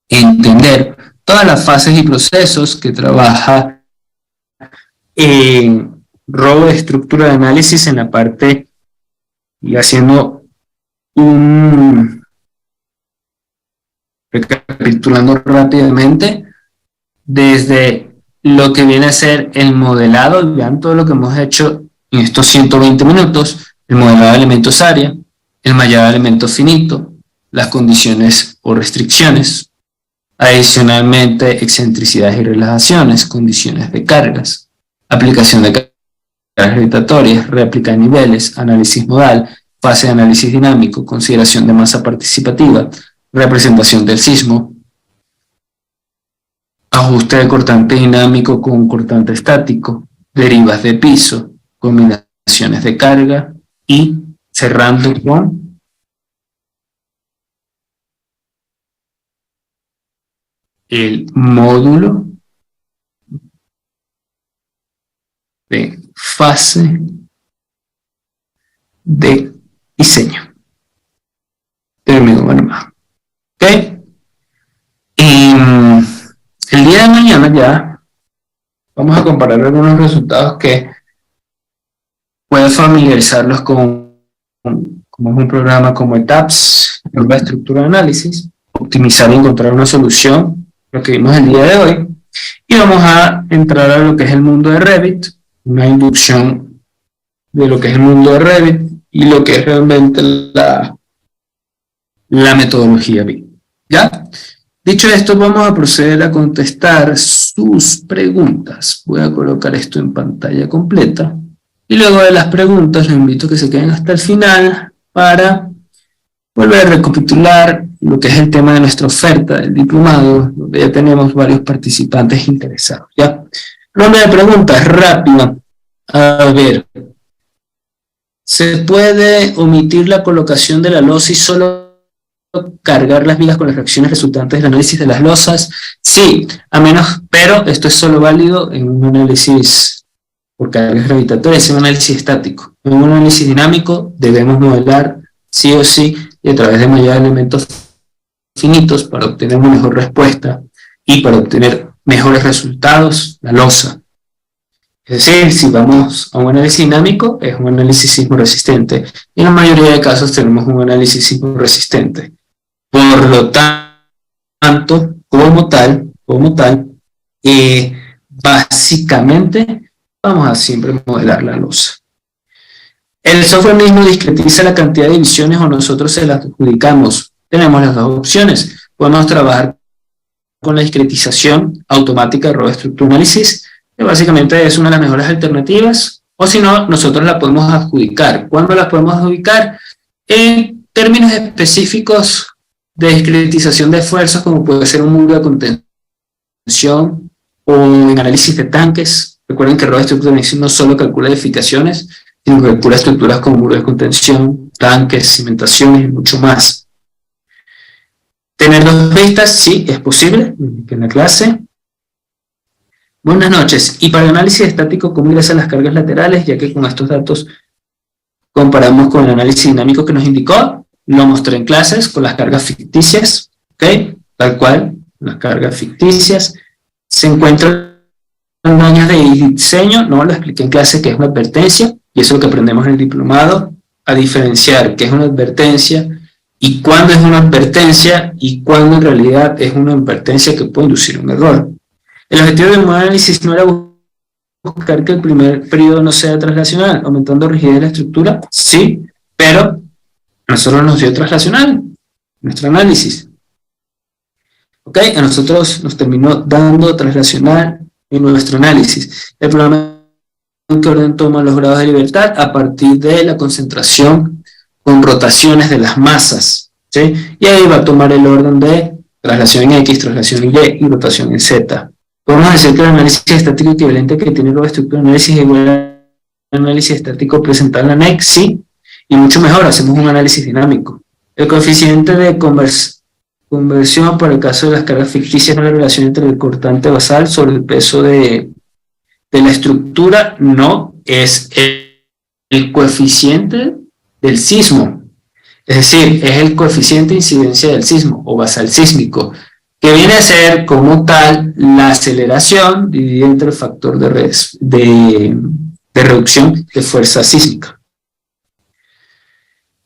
entender todas las fases y procesos que trabaja en Robot Structural Analysis en la parte y haciendo recapitulando rápidamente desde lo que viene a ser el modelado. Vean todo lo que hemos hecho en estos 120 minutos: el modelado de elementos área, el mallado de elementos finito, las condiciones o restricciones, adicionalmente excentricidades y relajaciones, condiciones de cargas, aplicación de cargas gravitatorias, réplica de niveles, análisis modal, fase de análisis dinámico, consideración de masa participativa, representación del sismo, ajuste de cortante dinámico con cortante estático, derivas de piso, combinaciones de carga y cerrando con el módulo de fase de diseño. Termino más. ¿Ok? El día de mañana ya vamos a comparar algunos resultados que pueden familiarizarlos con como es un programa como ETAPS, Robot Structural Analysis, optimizar y encontrar una solución, lo que vimos el día de hoy. Y vamos a entrar a lo que es el mundo de Revit, una inducción de lo que es el mundo de Revit y lo que es realmente la metodología BIM. ¿Ya? Dicho esto, vamos a proceder a contestar sus preguntas. Voy a colocar esto en pantalla completa. Y luego de las preguntas, les invito a que se queden hasta el final para volver a recapitular lo que es el tema de nuestra oferta del diplomado, donde ya tenemos varios participantes interesados. ¿Ya? Ronda de preguntas rápida. A ver, ¿se puede omitir la colocación de la losa y solo cargar las vigas con las reacciones resultantes del análisis de las losas? Sí, a menos, pero esto es solo válido en un análisis por cargas gravitatorias, en un análisis estático. En un análisis dinámico debemos modelar sí o sí y a través de mallado de elementos finitos para obtener una mejor respuesta y para obtener mejores resultados la losa. Es decir, si vamos a un análisis dinámico, es un análisis sismo resistente. Y en la mayoría de casos tenemos un análisis sismo resistente. Por lo tanto, como tal, básicamente vamos a siempre modelar la losa. El software mismo discretiza la cantidad de divisiones o nosotros se las adjudicamos. Tenemos las dos opciones. Podemos trabajar con la discretización automática de Robot Structural Analysis, que básicamente es una de las mejores alternativas, O si no, nosotros la podemos adjudicar. ¿Cuándo la podemos adjudicar? En términos específicos de discretización de esfuerzos, como puede ser un muro de contención o en análisis de tanques. Recuerden que Robot Structural Analysis no solo calcula edificaciones, sino que calcula estructuras como muros de contención, tanques, cimentaciones y mucho más. ¿Tener dos vistas? Sí, es posible, en la clase. Buenas noches. Y para el análisis estático, ¿cómo ingresan las cargas laterales? Ya que con estos datos comparamos con el análisis dinámico que nos indicó. Lo mostré en clases con las cargas ficticias, ¿ok? Tal cual, las cargas ficticias. Se encuentran daños de diseño, no lo expliqué en clase, que es una advertencia, y eso es lo que aprendemos en el diplomado, a diferenciar qué es una advertencia y cuándo es una advertencia y cuándo en realidad es una advertencia que puede inducir un error. El objetivo del análisis no era buscar que el primer periodo no sea traslacional, aumentando rigidez de la estructura, sí, pero a nosotros nos dio traslacional, nuestro análisis. ¿Ok? A nosotros nos terminó dando traslacional en nuestro análisis. El programa en qué orden toma los grados de libertad a partir de la concentración con rotaciones de las masas, ¿sí? Y ahí va a tomar el orden de traslación en X, traslación en Y y rotación en Z. Podemos decir que el análisis estático equivalente que tiene Robot Structural Analysis es igual al análisis estático presentado en la NEC, sí, y mucho mejor, hacemos un análisis dinámico. El coeficiente de conversión para el caso de las cargas ficticias es la relación entre el cortante basal sobre el peso de la estructura, no, es el coeficiente del sismo, es decir, es el coeficiente de incidencia del sismo o basal sísmico, que viene a ser como tal la aceleración dividida entre el factor de reducción de fuerza sísmica.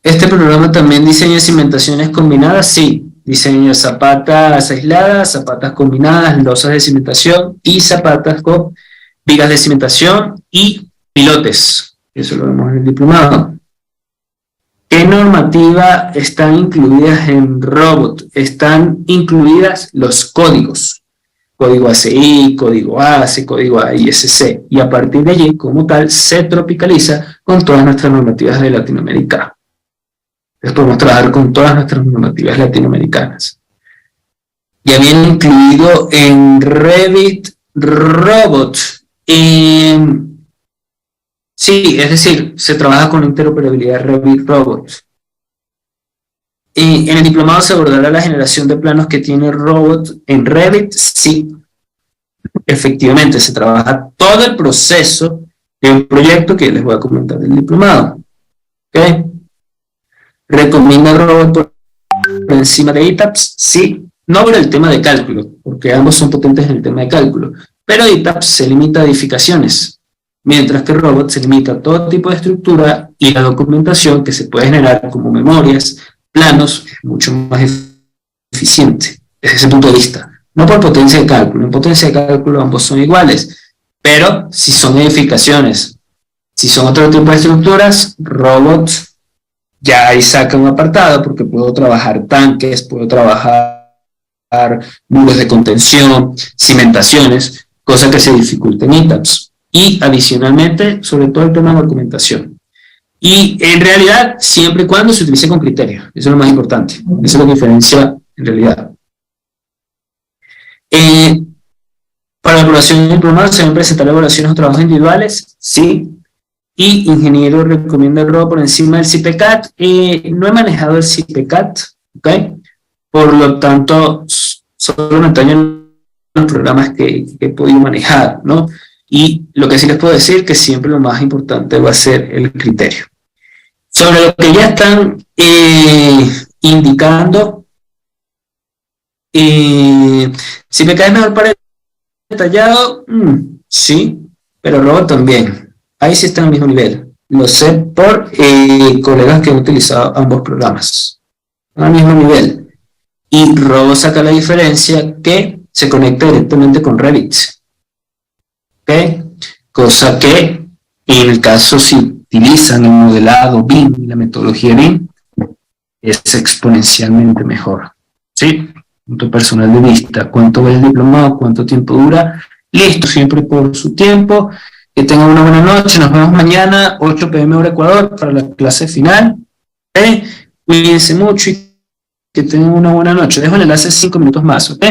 Este programa también diseña cimentaciones combinadas, sí, diseña zapatas aisladas, zapatas combinadas, losas de cimentación y zapatas con vigas de cimentación y pilotes. Eso lo vemos en el diplomado. ¿Qué normativa están incluidas en Robot? Están incluidas los códigos. Código ACI, código ACE, código AISC. Y a partir de allí, como tal, se tropicaliza con todas nuestras normativas de Latinoamérica. Entonces podemos trabajar con todas nuestras normativas latinoamericanas. Ya viene incluido en Revit Robot. Sí, es decir, se trabaja con interoperabilidad Revit Robot. En el diplomado se abordará la generación de planos que tiene Robot en Revit. Sí, efectivamente, se trabaja todo el proceso de un proyecto que les voy a comentar del diplomado. ¿Ok? ¿Recomienda Robot por encima de ETAPS? Sí, no por el tema de cálculo, porque ambos son potentes en el tema de cálculo, pero ETAPS se limita a edificaciones, mientras que Robot se limita a todo tipo de estructura y la documentación que se puede generar como memorias, planos, es mucho más eficiente desde ese punto de vista. No por potencia de cálculo, en potencia de cálculo ambos son iguales, pero si son edificaciones, si son otro tipo de estructuras, Robot ya ahí saca un apartado porque puedo trabajar tanques, puedo trabajar muros de contención, cimentaciones, cosa que se dificulta en ETAPS. Y adicionalmente, sobre todo el tema de documentación. Y en realidad, siempre y cuando se utilice con criterio. Eso es lo más importante. Eso es lo que diferencia en realidad. Para la evaluación del diplomado, ¿se deben presentar evaluaciones o trabajos individuales? Sí. Y ingeniero recomienda el Robot por encima del CIPECAT. No he manejado el CIPECAT, ¿ok? Por lo tanto, solo me atañen los programas que he podido manejar, ¿no? Y lo que sí les puedo decir que siempre lo más importante va a ser el criterio. Sobre lo que ya están indicando, si me cae mejor para el detallado, sí, pero Robot también. Ahí sí está al mismo nivel. Lo sé por colegas que han utilizado ambos programas. Al mismo nivel. Y Robot saca la diferencia que se conecta directamente con Revit. ¿Ok? Cosa que en el caso si utilizan el modelado BIM y la metodología BIM es exponencialmente mejor. ¿Sí? Punto personal de vista. ¿Cuánto va el diplomado? ¿Cuánto tiempo dura? Listo, siempre por su tiempo. Que tengan una buena noche. Nos vemos mañana, 8 p.m. hora Ecuador, para la clase final. ¿Ok? Cuídense mucho y que tengan una buena noche. Dejo el enlace 5 minutos más, ¿ok?